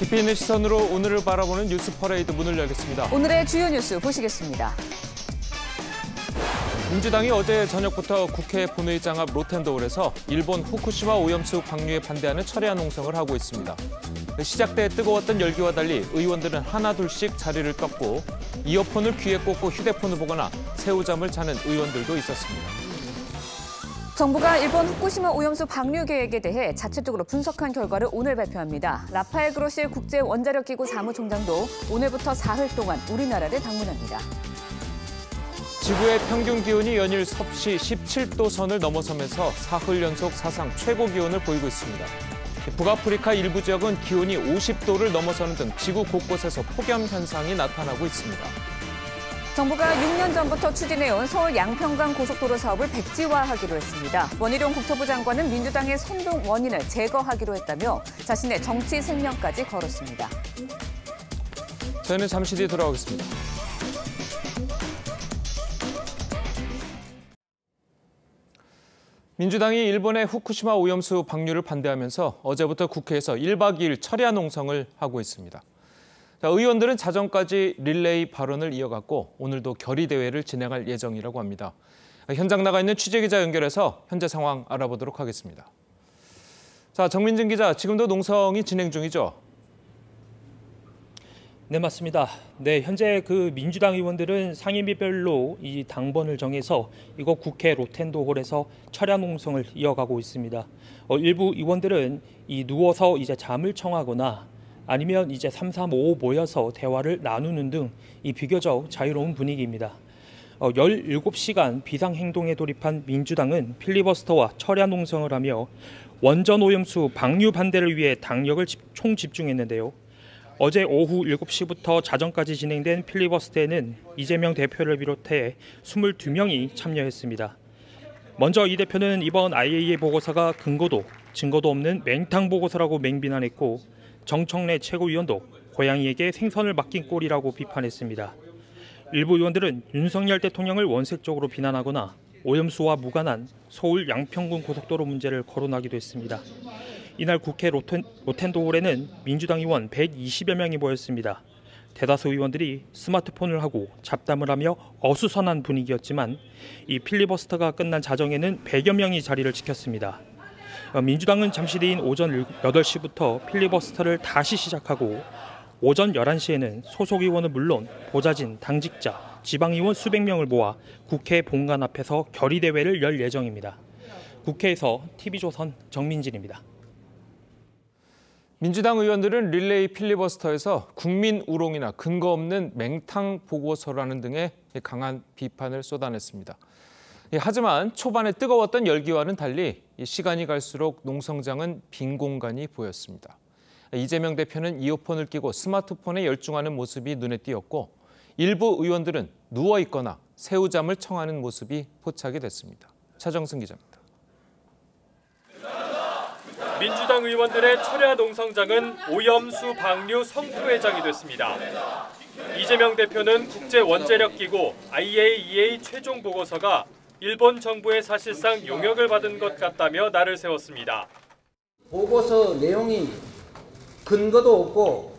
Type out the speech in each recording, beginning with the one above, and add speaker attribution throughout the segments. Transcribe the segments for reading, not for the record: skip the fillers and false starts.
Speaker 1: 깊이 있는 시선으로 오늘을 바라보는 뉴스 퍼레이드 문을 열겠습니다.
Speaker 2: 오늘의 주요 뉴스 보시겠습니다.
Speaker 1: 민주당이 어제 저녁부터 국회 본회의장 앞 로텐도홀에서 일본 후쿠시마 오염수 방류에 반대하는 철야 농성을 하고 있습니다. 시작 때 뜨거웠던 열기와 달리 의원들은 하나둘씩 자리를 떴고 이어폰을 귀에 꽂고 휴대폰을 보거나 새우잠을 자는 의원들도 있었습니다.
Speaker 2: 정부가 일본 후쿠시마 오염수 방류 계획에 대해 자체적으로 분석한 결과를 오늘 발표합니다. 라파엘 그로시 국제원자력기구 사무총장도 오늘부터 사흘 동안 우리나라를 방문합니다.
Speaker 1: 지구의 평균 기온이 연일 섭씨 17도 선을 넘어서면서 사흘 연속 사상 최고 기온을 보이고 있습니다. 북아프리카 일부 지역은 기온이 50도를 넘어서는 등 지구 곳곳에서 폭염 현상이 나타나고 있습니다.
Speaker 2: 정부가 6년 전부터 추진해온 서울 양평강 고속도로 사업을 백지화하기로 했습니다. 원희룡 국토부 장관은 민주당의 선동 원인을 제거하기로 했다며 자신의 정치 생명까지 걸었습니다.
Speaker 1: 저희는 잠시 뒤에 돌아오겠습니다. 민주당이 일본의 후쿠시마 오염수 방류를 반대하면서 어제부터 국회에서 1박 2일 철야 농성을 하고 있습니다. 의원들은 자정까지 릴레이 발언을 이어갔고 오늘도 결의대회를 진행할 예정이라고 합니다. 현장 나가 있는 취재기자 연결해서 현재 상황 알아보도록 하겠습니다. 자, 정민진 기자, 지금도 농성이 진행 중이죠?
Speaker 3: 네, 맞습니다. 네, 현재 민주당 의원들은 상임위별로 이 당번을 정해서 이곳 국회 로텐도홀에서 철야 농성을 이어가고 있습니다. 일부 의원들은 누워서 이제 잠을 청하거나 아니면 이제 3, 3, 5 모여서 대화를 나누는 등 이 비교적 자유로운 분위기입니다. 17시간 비상행동에 돌입한 민주당은 필리버스터와 철야 농성을 하며 원전 오염수 방류 반대를 위해 당력을 총집중했는데요. 어제 오후 7시부터 자정까지 진행된 필리버스터에는 이재명 대표를 비롯해 22명이 참여했습니다. 먼저 이 대표는 이번 IAEA 보고서가 근거도 증거도 없는 맹탕 보고서라고 맹비난했고 정청래 최고위원도 고양이에게 생선을 맡긴 꼴이라고 비판했습니다. 일부 의원들은 윤석열 대통령을 원색적으로 비난하거나 오염수와 무관한 서울 양평군 고속도로 문제를 거론하기도 했습니다. 이날 국회 로텐도홀에는 민주당 의원 120여 명이 모였습니다. 대다수 의원들이 스마트폰을 하고 잡담을 하며 어수선한 분위기였지만 이 필리버스터가 끝난 자정에는 100여 명이 자리를 지켰습니다. 민주당은 잠시 뒤인 오전 8시부터 필리버스터를 다시 시작하고 오전 11시에는 소속 의원은 물론 보좌진, 당직자, 지방의원 수백 명을 모아 국회 본관 앞에서 결의대회를 열 예정입니다. 국회에서 TV조선 정민진입니다.
Speaker 1: 민주당 의원들은 릴레이 필리버스터에서 국민 우롱이나 근거 없는 맹탕 보고서라는 등의 강한 비판을 쏟아냈습니다. 하지만 초반에 뜨거웠던 열기와는 달리 시간이 갈수록 농성장은 빈 공간이 보였습니다. 이재명 대표는 이어폰을 끼고 스마트폰에 열중하는 모습이 눈에 띄었고 일부 의원들은 누워있거나 새우잠을 청하는 모습이 포착이 됐습니다. 차정승 기자입니다.
Speaker 4: 민주당 의원들의 철야 농성장은 오염수 방류 성토회장이 됐습니다. 이재명 대표는 국제원자력기구 IAEA 최종 보고서가 일본 정부의 사실상 용역을 받은 것 같다며 날을 세웠습니다.
Speaker 5: 보고서 내용이 근거도 없고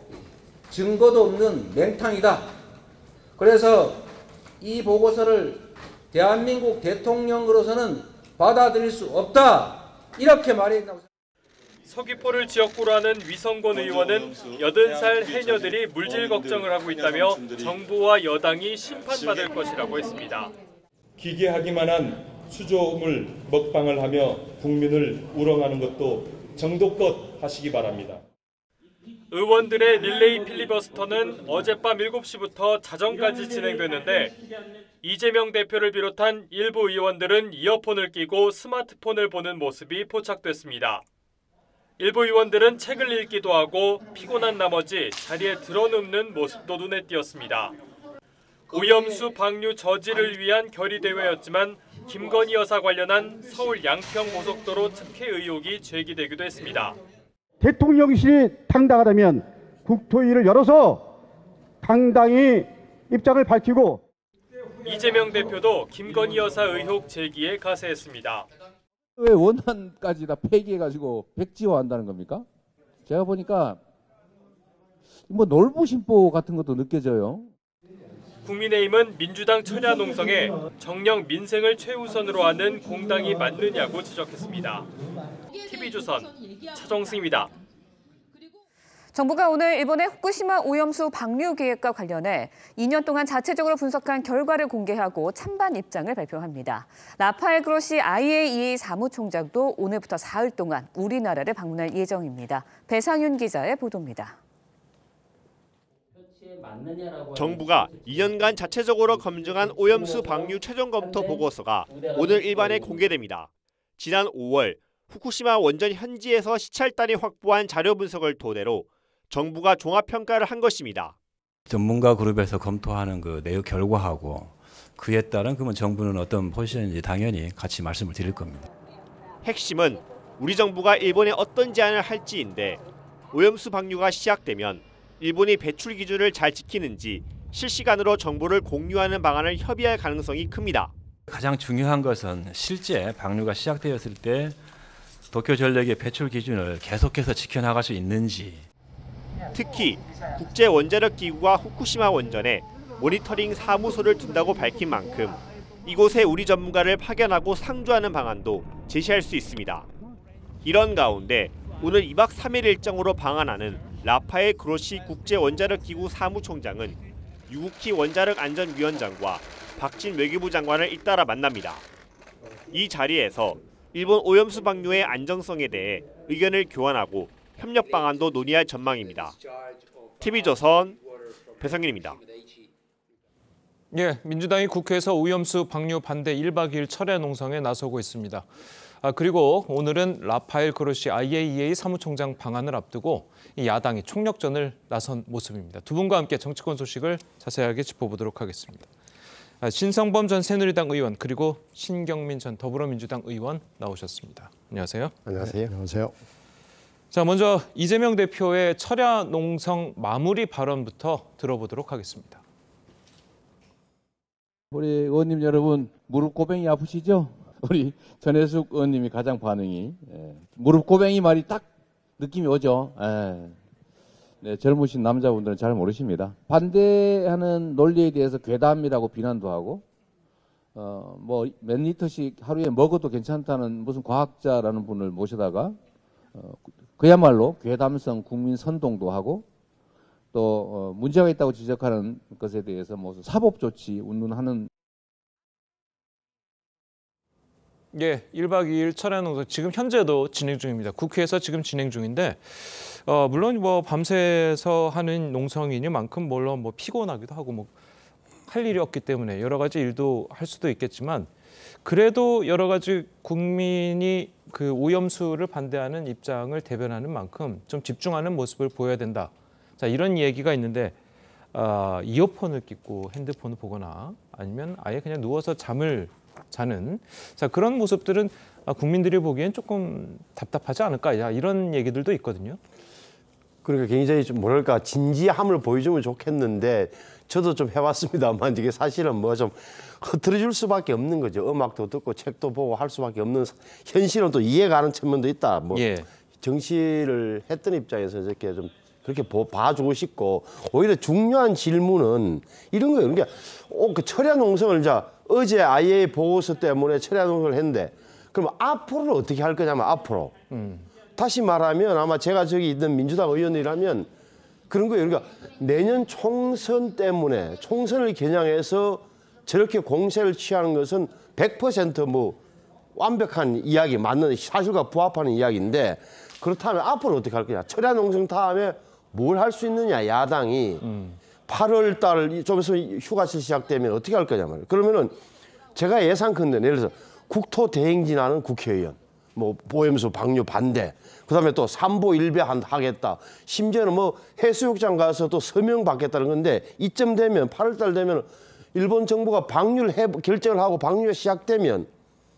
Speaker 5: 증거도 없는 맹탕이다. 그래서 이 보고서를 대한민국 대통령으로서는 받아들일 수 없다. 이렇게 말했다고.
Speaker 4: 서귀포를 지역구로 하는 위성곤 의원은 80살 해녀들이 물질 걱정을 하고 있다며 정부와 여당이 심판받을 것이라고 했습니다.
Speaker 6: 기괴하기만 한 수조물 먹방을 하며 국민을 우롱하는 것도 정도껏 하시기 바랍니다.
Speaker 4: 의원들의 릴레이 필리버스터는 어젯밤 7시부터 자정까지 진행됐는데 이재명 대표를 비롯한 일부 의원들은 이어폰을 끼고 스마트폰을 보는 모습이 포착됐습니다. 일부 의원들은 책을 읽기도 하고 피곤한 나머지 자리에 드러눕는 모습도 눈에 띄었습니다. 오염수 방류 저지를 위한 결의대회였지만 김건희 여사 관련한 서울 양평 고속도로 특혜 의혹이 제기되기도 했습니다.
Speaker 7: 대통령실이 당당하다면 국토위를 열어서 당당히 입장을 밝히고
Speaker 4: 이재명 대표도 김건희 여사 의혹 제기에 가세했습니다.
Speaker 8: 왜 원안까지 다 폐기해가지고 백지화한다는 겁니까? 제가 보니까
Speaker 5: 뭐 놀부심보 같은 것도 느껴져요.
Speaker 4: 국민의힘은 민주당 철야 농성에 정녕 민생을 최우선으로 하는 공당이 맞느냐고 지적했습니다. TV조선 차정승입니다.
Speaker 2: 정부가 오늘 일본의 후쿠시마 오염수 방류 계획과 관련해 2년 동안 자체적으로 분석한 결과를 공개하고 찬반 입장을 발표합니다. 라파엘 그로시 IAEA 사무총장도 오늘부터 사흘 동안 우리나라를 방문할 예정입니다. 배상윤 기자의 보도입니다.
Speaker 8: 정부가 2년간 자체적으로 검증한 오염수 방류 최종 검토 보고서가 오늘 일반에 공개됩니다. 지난 5월 후쿠시마 원전 현지에서 시찰단이 확보한 자료 분석을 토대로 정부가 종합평가를 한 것입니다.
Speaker 9: 전문가 그룹에서 검토하는 그 내용 결과하고 그에 따른 그러면 정부는 어떤 포지션인지 당연히 같이 말씀을 드릴 겁니다.
Speaker 8: 핵심은 우리 정부가 일본에 어떤 제안을 할지인데 오염수 방류가 시작되면 일본이 배출 기준을 잘 지키는지 실시간으로 정보를 공유하는 방안을 협의할 가능성이 큽니다.
Speaker 9: 가장 중요한 것은 실제 방류가 시작되었을 때 도쿄전력의 배출 기준을 계속해서 지켜나갈 수 있는지.
Speaker 8: 특히 국제원자력기구가 후쿠시마 원전에 모니터링 사무소를 둔다고 밝힌 만큼 이곳에 우리 전문가를 파견하고 상주하는 방안도 제시할 수 있습니다. 이런 가운데 오늘 2박 3일 일정으로 방한하는 라파엘 그로시 국제원자력기구 사무총장은 유우키 원자력안전위원장과 박진 외교부 장관을 잇따라 만납니다. 이 자리에서 일본 오염수 방류의 안정성에 대해 의견을 교환하고 협력 방안도 논의할 전망입니다. TV조선 배성윤입니다.
Speaker 1: 예, 민주당이 국회에서 오염수 방류 반대 1박 2일 철야 농성에 나서고 있습니다. 그리고 오늘은 라파엘 그로시 IAEA 사무총장 방한을 앞두고 이 야당이 총력전을 나선 모습입니다. 두 분과 함께 정치권 소식을 자세하게 짚어보도록 하겠습니다. 신성범 전 새누리당 의원 그리고 신경민 전 더불어민주당 의원 나오셨습니다. 안녕하세요.
Speaker 10: 안녕하세요. 안녕하세요.
Speaker 1: 자, 먼저 이재명 대표의 철야 농성 마무리 발언부터 들어보도록 하겠습니다.
Speaker 5: 우리 의원님 여러분 무릎 고뱅이 아프시죠? 우리 전혜숙 의원님이 가장 반응이 무릎 고뱅이 말이 딱 느낌이 오죠. 네, 젊으신 남자분들은 잘 모르십니다. 반대하는 논리에 대해서 괴담이라고 비난도 하고 뭐 몇 리터씩 하루에 먹어도 괜찮다는 무슨 과학자라는 분을 모셔다가 그야말로 괴담성 국민 선동도 하고 또 문제가 있다고 지적하는 것에 대해서 뭐 사법 조치 운운하는.
Speaker 1: 예, 1박 2일 철야 농성 지금 현재도 진행 중입니다. 국회에서 지금 진행 중인데 물론 뭐 밤새서 하는 농성이니만큼 물론 뭐 피곤하기도 하고 뭐 할 일이 없기 때문에 여러 가지 일도 할 수도 있겠지만 그래도 여러 가지 국민이 그 오염수를 반대하는 입장을 대변하는 만큼 좀 집중하는 모습을 보여야 된다. 자, 이런 얘기가 있는데 이어폰을 끼고 핸드폰을 보거나 아니면 아예 그냥 누워서 잠을 자는 그런 모습들은 국민들이 보기엔 조금 답답하지 않을까 이런 얘기들도 있거든요.
Speaker 10: 그러니까 굉장히 좀 뭐랄까 진지함을 보여주면 좋겠는데 저도 좀 해봤습니다만 이게 사실은 뭐 좀 흐트러질 수밖에 없는 거죠. 음악도 듣고 책도 보고 할 수밖에 없는 현실은 또 이해 가는 측면도 있다. 뭐
Speaker 1: 예.
Speaker 10: 정치를 했던 입장에서 이렇게 좀 그렇게 봐주고 싶고 오히려 중요한 질문은 이런 거예요. 그러니까 그 철야 농성을 어제 IAEA 보고서 때문에 철야 농성을 했는데 그럼 앞으로는 어떻게 할 거냐면 앞으로 다시 말하면 아마 제가 저기 있는 민주당 의원이라면 그런 거예요. 그러니까 내년 총선 때문에 총선을 겨냥해서 저렇게 공세를 취하는 것은 100% 뭐 완벽한 이야기 맞는 사실과 부합하는 이야기인데 그렇다면 앞으로 어떻게 할 거냐. 철야 농성 다음에 뭘 할 수 있느냐 야당이 8월 달 좀 있으면 휴가철 시작되면 어떻게 할 거냐 말이에요. 그러면은 제가 예상컨대 예를 들어서 국토 대행진하는 국회의원 뭐 오염수 방류 반대 그다음에 또 삼보 일배 하겠다. 심지어는 뭐 해수욕장 가서 또 서명 받겠다는 건데 이쯤 되면 8월 달 되면 일본 정부가 방류를 결정을 하고 방류가 시작되면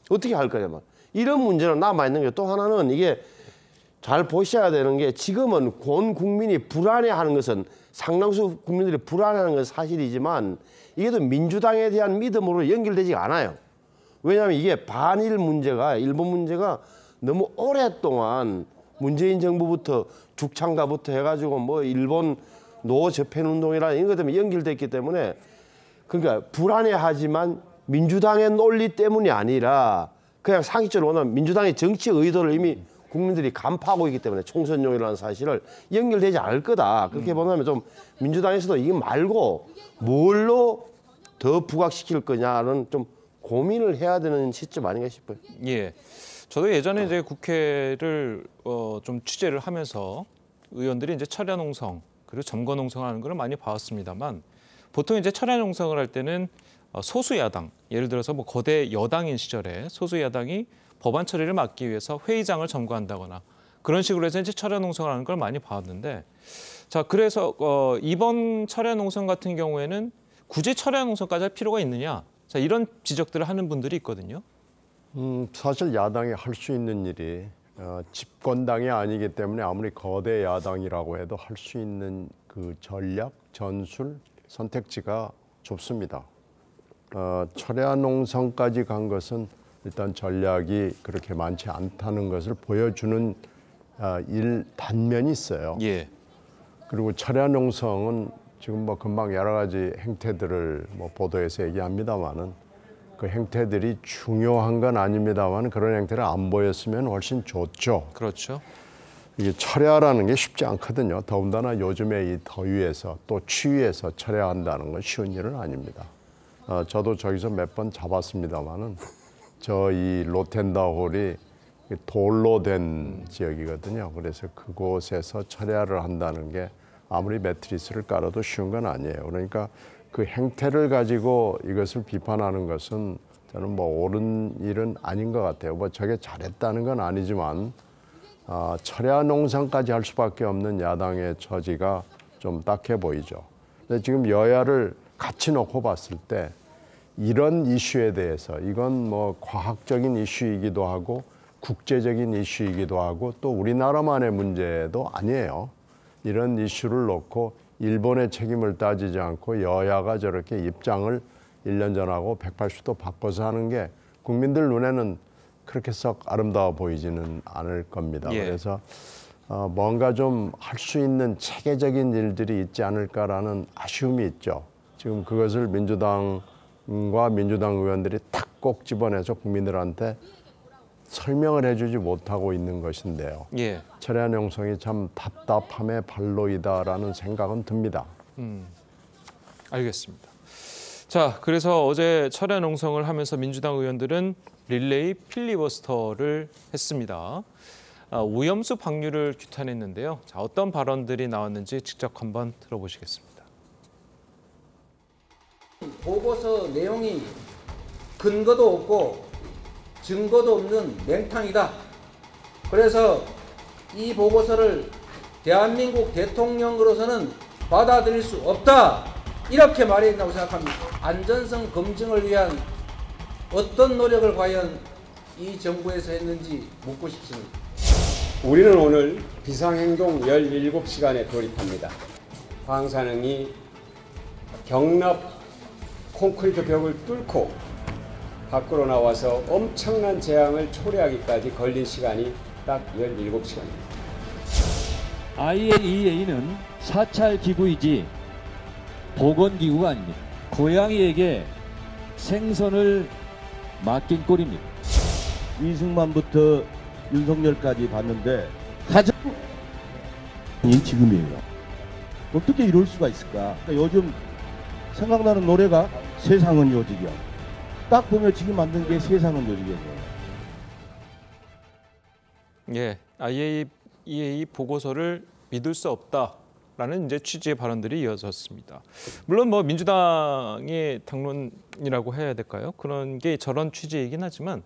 Speaker 10: 어떻게 할 거냐 말. 이런 문제는 남아 있는 게 또 하나는 이게 잘 보셔야 되는 게 지금은 온 국민이 불안해하는 것은 상당수 국민들이 불안해하는 것은 사실이지만 이게 또 민주당에 대한 믿음으로 연결되지가 않아요. 왜냐하면 이게 반일 문제가 일본 문제가 너무 오랫동안 문재인 정부부터 죽창가부터 해가지고 뭐 일본 노저편운동이나 이런 것 때문에 연결됐기 때문에 그러니까 불안해하지만 민주당의 논리 때문이 아니라 그냥 상식적으로 보면 민주당의 정치 의도를 이미 국민들이 간파하고 있기 때문에 총선용이라는 사실을 연결되지 않을 거다. 그렇게 보면 좀 민주당에서도 이거 말고 뭘로 더 부각시킬 거냐는 좀 고민을 해야 되는 시점 아닌가 싶어요.
Speaker 1: 예. 저도 예전에 이제 국회를 좀 취재를 하면서 의원들이 이제 철야 농성 그리고 점거 농성하는 걸 많이 봐왔습니다만 보통 이제 철야 농성을 할 때는 소수 야당, 예를 들어서 뭐 거대 여당인 시절에 소수 야당이 법안 처리를 막기 위해서 회의장을 점거한다거나 그런 식으로 해서 이제 철야 농성을 하는 걸 많이 봐왔는데 자 그래서 이번 철야 농성 같은 경우에는 굳이 철야 농성까지 할 필요가 있느냐? 자 이런 지적들을 하는 분들이 있거든요.
Speaker 11: 사실 야당이 할 수 있는 일이 집권당이 아니기 때문에 아무리 거대 야당이라고 해도 할 수 있는 그 전략, 전술, 선택지가 좁습니다. 철야 농성까지 간 것은 일단 전략이 그렇게 많지 않다는 것을 보여주는 일 단면이 있어요.
Speaker 1: 예.
Speaker 11: 그리고 철야 농성은 지금 뭐 금방 여러 가지 행태들을 뭐 보도에서 얘기합니다만은 그 행태들이 중요한 건 아닙니다만 그런 행태를 안 보였으면 훨씬 좋죠.
Speaker 1: 그렇죠.
Speaker 11: 이게 철야라는 게 쉽지 않거든요. 더군다나 요즘에 이 더위에서 또 추위에서 철야한다는 건 쉬운 일은 아닙니다. 저도 저기서 몇 번 잡았습니다만은 저 이 로텐다홀이 돌로 된 지역이거든요. 그래서 그곳에서 철야를 한다는 게 아무리 매트리스를 깔아도 쉬운 건 아니에요. 그러니까 그 행태를 가지고 이것을 비판하는 것은 저는 뭐 옳은 일은 아닌 것 같아요. 뭐 저게 잘했다는 건 아니지만 철야 농성까지 할 수밖에 없는 야당의 처지가 좀 딱해 보이죠. 근데 지금 여야를 같이 놓고 봤을 때 이런 이슈에 대해서 이건 뭐 과학적인 이슈이기도 하고 국제적인 이슈이기도 하고 또 우리나라만의 문제도 아니에요. 이런 이슈를 놓고 일본의 책임을 따지지 않고 여야가 저렇게 입장을 1년 전하고 180도 바꿔서 하는 게 국민들 눈에는 그렇게 썩 아름다워 보이지는 않을 겁니다.
Speaker 1: 예.
Speaker 11: 그래서 뭔가 좀 할 수 있는 체계적인 일들이 있지 않을까라는 아쉬움이 있죠. 지금 그것을 민주당과 민주당 의원들이 딱 꼭 집어내서 국민들한테 설명을 해주지 못하고 있는 것인데요.
Speaker 1: 예.
Speaker 11: 철야 농성이 참 답답함의 발로이다라는 생각은 듭니다.
Speaker 1: 알겠습니다. 자, 그래서 어제 철야 농성을 하면서 민주당 의원들은 릴레이 필리버스터를 했습니다. 오염수 방류를 규탄했는데요. 자, 어떤 발언들이 나왔는지 직접 한번 들어보시겠습니다.
Speaker 12: 보고서 내용이 근거도 없고 증거도 없는 맹탕이다. 그래서 이 보고서를 대한민국 대통령으로서는 받아들일 수 없다. 이렇게 말해야 된다고 생각합니다. 안전성 검증을 위한 어떤 노력을 과연 이 정부에서 했는지 묻고 싶습니다.
Speaker 13: 우리는 오늘 비상행동 17시간에 돌입합니다. 방사능이 경납 콘크리트 벽을 뚫고 밖으로 나와서 엄청난 재앙을 초래하기까지 걸린 시간이 딱 17시간입니다.
Speaker 14: IAEA는 사찰 기구이지 보건기구가 아닙니다. 고양이에게 생선을 맡긴 꼴입니다.
Speaker 15: 이승만부터 윤석열까지 봤는데 가장 지금이에요. 어떻게 이럴 수가 있을까? 그러니까 요즘 생각나는 노래가 세상은 요직이야. 딱 보면 지금 만든 게 세상은 요직이에요.
Speaker 1: 예, IAEA 보고서를 믿을 수 없다라는 이제 취지의 발언들이 이어졌습니다. 물론 뭐 민주당의 당론이라고 해야 될까요? 그런 게 저런 취지이긴 하지만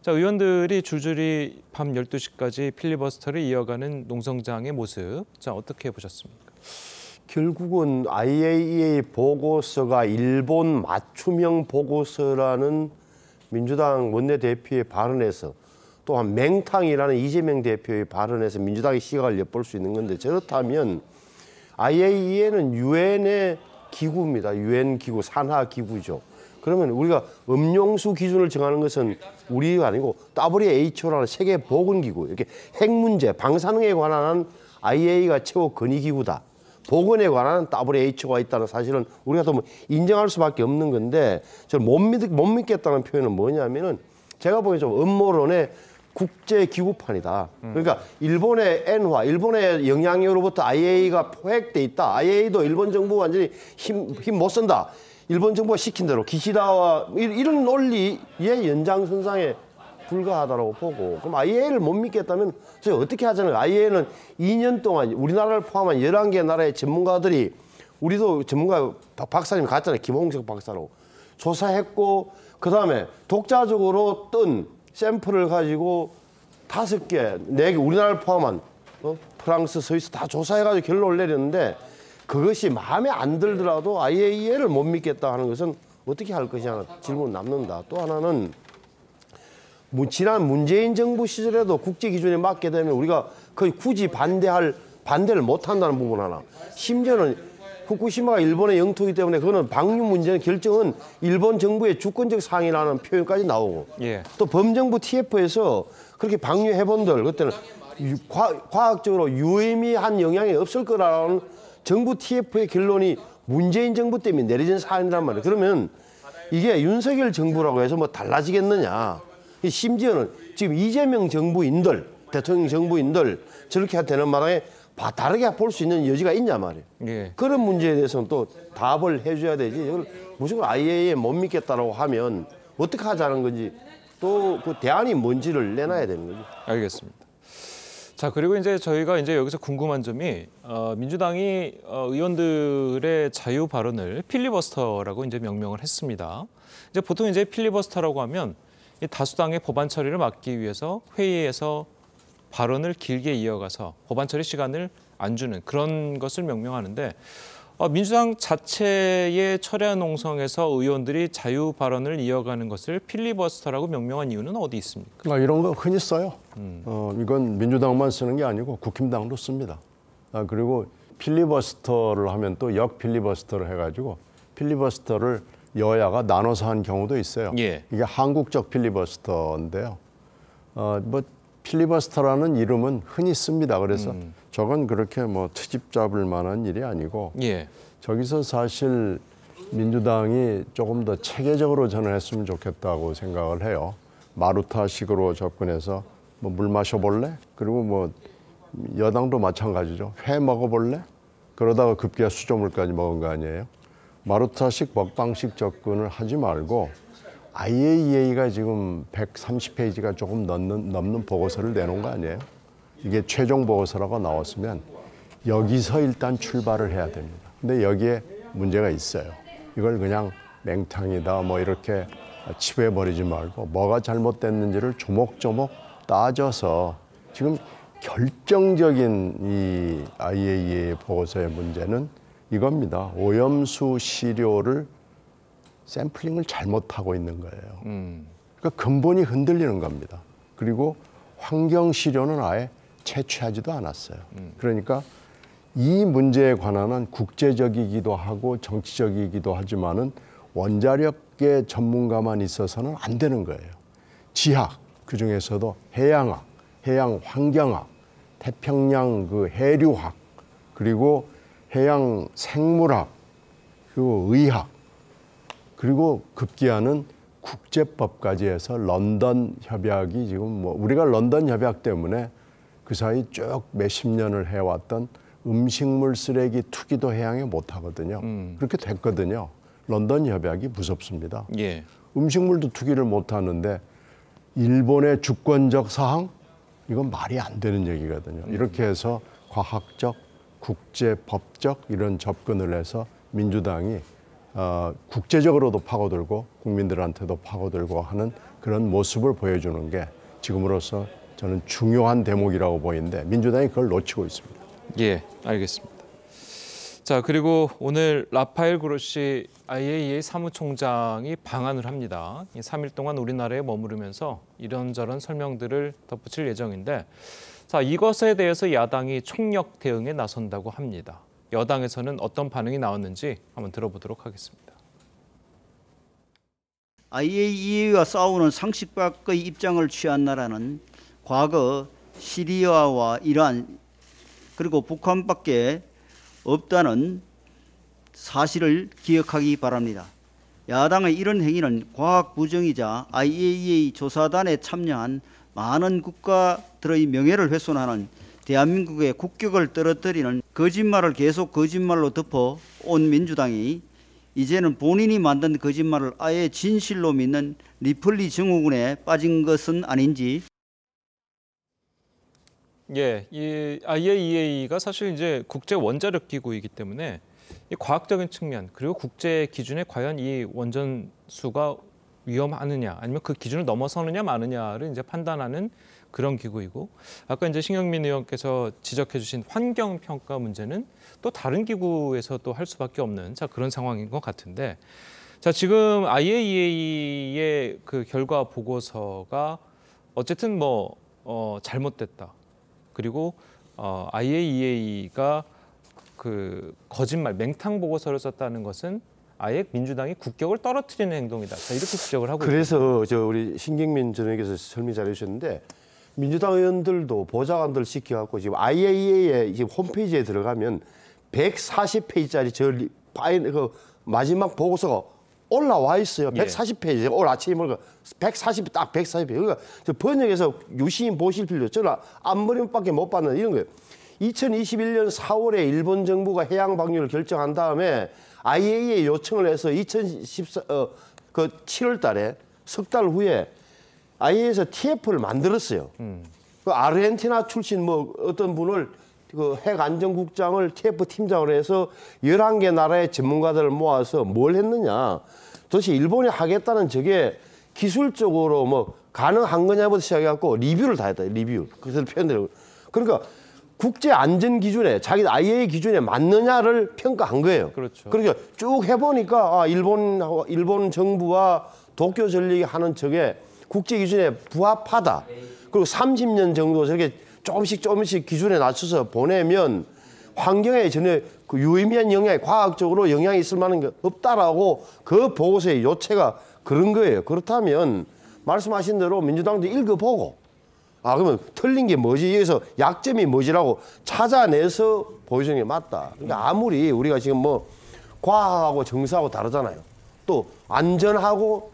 Speaker 1: 자, 의원들이 줄줄이 밤 12시까지 필리버스터를 이어가는 농성장의 모습, 자 어떻게 보셨습니까?
Speaker 10: 결국은 IAEA 보고서가 일본 맞춤형 보고서라는 민주당 원내대표의 발언에서 또한 맹탕이라는 이재명 대표의 발언에서 민주당의 시각을 엿볼 수 있는 건데 저렇다면 IAEA는 유엔의 기구입니다. 유엔 기구, 산하 기구죠. 그러면 우리가 음용수 기준을 정하는 것은 우리가 아니고 WHO라는 세계보건기구, 이렇게 핵 문제, 방사능에 관한 IAEA가 최고 건의기구다. 보건에 관한 WHO가 있다는 사실은 우리가 또 뭐 인정할 수밖에 없는 건데 저는 못 믿겠다는 표현은 뭐냐면은 제가 보기엔 좀 음모론의 국제기구판이다. 그러니까 일본의 엔화, 일본의 영향력으로부터 IAEA가 포획돼 있다. IAEA도 일본 정부가 완전히 힘 못 쓴다. 일본 정부가 시킨 대로 기시다와 이런 논리의 연장선상에 불과하다고 보고 그럼 IAEA를 못 믿겠다면 저희 어떻게 하자는 거예요. IAEA는 2년 동안 우리나라를 포함한 11개 나라의 전문가들이 우리도 전문가 박사님 갔잖아요. 김홍석 박사라고. 조사했고 그다음에 독자적으로 뜬 샘플을 가지고 5개, 4개 우리나라를 포함한 프랑스, 스위스 다 조사해가지고 결론을 내렸는데 그것이 마음에 안 들더라도 IAEA를 못 믿겠다 하는 것은 어떻게 할 것이냐 질문 남는다. 또 하나는 지난 문재인 정부 시절에도 국제 기준에 맞게 되면 우리가 거의 굳이 반대를 못 한다는 부분 하나. 심지어는 후쿠시마가 일본의 영토이기 때문에 그거는 방류 문제는 결정은 일본 정부의 주권적 사항이라는 표현까지 나오고
Speaker 1: 예.
Speaker 10: 또 범정부 TF에서 그렇게 방류해본들 그때는 과학적으로 유의미한 영향이 없을 거라는 정부 TF의 결론이 문재인 정부 때문에 내려진 사안이란 말이에요. 그러면 이게 윤석열 정부라고 해서 뭐 달라지겠느냐. 심지어는 지금 이재명 정부인들, 대통령 정부인들 저렇게 되는 마당에 다르게 볼 수 있는 여지가 있냐 말이에요.
Speaker 1: 예.
Speaker 10: 그런 문제에 대해서는 또 답을 해줘야 되지. 이걸 무조건 IAEA 못 믿겠다라고 하면 어떻게 하자는 건지 또 그 대안이 뭔지를 내놔야 되는 거죠.
Speaker 1: 알겠습니다. 자, 그리고 이제 저희가 이제 여기서 궁금한 점이 민주당이 의원들의 자유 발언을 필리버스터라고 이제 명명을 했습니다. 이제 보통 이제 필리버스터라고 하면 이 다수당의 법안 처리를 막기 위해서 회의에서 발언을 길게 이어가서 법안 처리 시간을 안 주는 그런 것을 명명하는데 민주당 자체의 철야 농성에서 의원들이 자유 발언을 이어가는 것을 필리버스터라고 명명한 이유는 어디 있습니까?
Speaker 11: 이런 거 흔히 써요. 이건 민주당만 쓰는 게 아니고 국힘당도 씁니다. 그리고 필리버스터를 하면 또 역필리버스터를 해가지고 필리버스터를 여야가 나눠서 한 경우도 있어요.
Speaker 1: 예.
Speaker 11: 이게 한국적 필리버스터인데요. 뭐 필리버스터라는 이름은 흔히 씁니다. 그래서 저건 그렇게 뭐 트집 잡을 만한 일이 아니고
Speaker 1: 예.
Speaker 11: 저기서 사실 민주당이 조금 더 체계적으로 전환했으면 좋겠다고 생각을 해요. 마루타식으로 접근해서 뭐 물 마셔볼래? 그리고 뭐 여당도 마찬가지죠. 회 먹어볼래? 그러다가 급기야 수조물까지 먹은 거 아니에요? 마루타식 먹방식 접근을 하지 말고 IAEA가 지금 130페이지가 조금 넘는 보고서를 내놓은 거 아니에요? 이게 최종 보고서라고 나왔으면 여기서 일단 출발을 해야 됩니다. 근데 여기에 문제가 있어요. 이걸 그냥 맹탕이다 뭐 이렇게 치부해버리지 말고 뭐가 잘못됐는지를 조목조목 따져서 지금 결정적인 이 IAEA 보고서의 문제는 이겁니다. 오염수 시료를 샘플링을 잘못하고 있는 거예요. 그러니까 근본이 흔들리는 겁니다. 그리고 환경 시료는 아예 채취하지도 않았어요. 그러니까 이 문제에 관한 국제적이기도 하고 정치적이기도 하지만은 원자력계 전문가만 있어서는 안 되는 거예요. 지학, 그중에서도 해양학, 해양 환경학, 태평양 그 해류학, 그리고 해양 생물학, 그리고 의학, 그리고 급기야는 국제법까지 해서 런던 협약이 지금 뭐 우리가 런던 협약 때문에 그 사이 쭉 몇십 년을 해왔던 음식물 쓰레기 투기도 해양에 못 하거든요. 그렇게 됐거든요. 런던 협약이 무섭습니다.
Speaker 1: 예.
Speaker 11: 음식물도 투기를 못 하는데 일본의 주권적 사항? 이건 말이 안 되는 얘기거든요. 이렇게 해서 과학적, 국제법적 이런 접근을 해서 민주당이 국제적으로도 파고들고 국민들한테도 파고들고 하는 그런 모습을 보여주는 게 지금으로서 저는 중요한 대목이라고 보이는데 민주당이 그걸 놓치고 있습니다.
Speaker 1: 예, 알겠습니다. 자, 그리고 오늘 라파엘 그로시 IAEA 사무총장이 방한을 합니다. 3일 동안 우리나라에 머무르면서 이런저런 설명들을 덧붙일 예정인데 자, 이것에 대해서 야당이 총력 대응에 나선다고 합니다. 여당에서는 어떤 반응이 나왔는지 한번 들어보도록 하겠습니다.
Speaker 16: IAEA와 싸우는 상식 밖의 입장을 취한 나라는 과거 시리아와 이란 그리고 북한밖에 없다는 사실을 기억하기 바랍니다. 야당의 이런 행위는 과학 부정이자 IAEA 조사단에 참여한 많은 국가들의 명예를 훼손하는 대한민국의 국격을 떨어뜨리는 거짓말을 계속 거짓말로 덮어 온 민주당이 이제는 본인이 만든 거짓말을 아예 진실로 믿는 리플리 증후군에 빠진 것은 아닌지.
Speaker 1: 예, 이 IAEA가 사실 이제 국제 원자력 기구이기 때문에 이 과학적인 측면 그리고 국제 기준에 과연 이 원전수가 위험하느냐 아니면 그 기준을 넘어서느냐 마느냐를 이제 판단하는 그런 기구이고, 아까 이제 신경민 의원께서 지적해주신 환경 평가 문제는 또 다른 기구에서 또 할 수밖에 없는 그런 상황인 것 같은데, 자 지금 IAEA의 그 결과 보고서가 어쨌든 뭐 잘못됐다. 그리고 IAEA가 그 거짓말, 맹탕 보고서를 썼다는 것은 아예 민주당이 국격을 떨어뜨리는 행동이다. 자, 이렇게 지적을 하고
Speaker 10: 그래서 우리 신경민 전 의원께서 설명 잘해 주셨는데, 민주당 의원들도 보좌관들 시켜갖고 지금 IAEA의 지금 홈페이지에 들어가면 140페이지짜리 그 마지막 보고서가 올라와 있어요. 140페이지. 오늘 아침에 보니까 140, 딱 140페이지. 그러니까 저 번역해서 유심히 보실 필요. 저는 앞머리밖에 못 봤는데 이런 거예요. 2021년 4월에 일본 정부가 해양 방류를 결정한 다음에 IAEA 요청을 해서 7월 달에 석 달 후에 IAEA에서 TF를 만들었어요. 그 아르헨티나 출신 뭐 어떤 분을 그 핵안전국장을 TF 팀장으로 해서 11개 나라의 전문가들을 모아서 뭘 했느냐. 도대체 일본이 하겠다는 저게 기술적으로 뭐 가능한 거냐부터 시작해갖고 리뷰를 다 했다. 리뷰. 그래서 표현대로. 그러니까 국제 안전 기준에 자기 IAEA 기준에 맞느냐를 평가한 거예요.
Speaker 1: 그렇죠.
Speaker 10: 그러니까 쭉 해보니까 일본 정부와 도쿄 전력이 하는 저게 국제 기준에 부합하다. 그리고 30년 정도 저렇게 조금씩 기준에 낮춰서 보내면 환경에 전혀 그 유의미한 영향이 과학적으로 영향이 있을 만한 게 없다라고 그 보고서의 요체가 그런 거예요. 그렇다면 말씀하신 대로 민주당도 읽어보고 그러면 틀린 게 뭐지? 여기서 약점이 뭐지라고 찾아내서 보여주는 게 맞다. 그러니까 아무리 우리가 지금 뭐 과학하고 정서하고 다르잖아요. 또 안전하고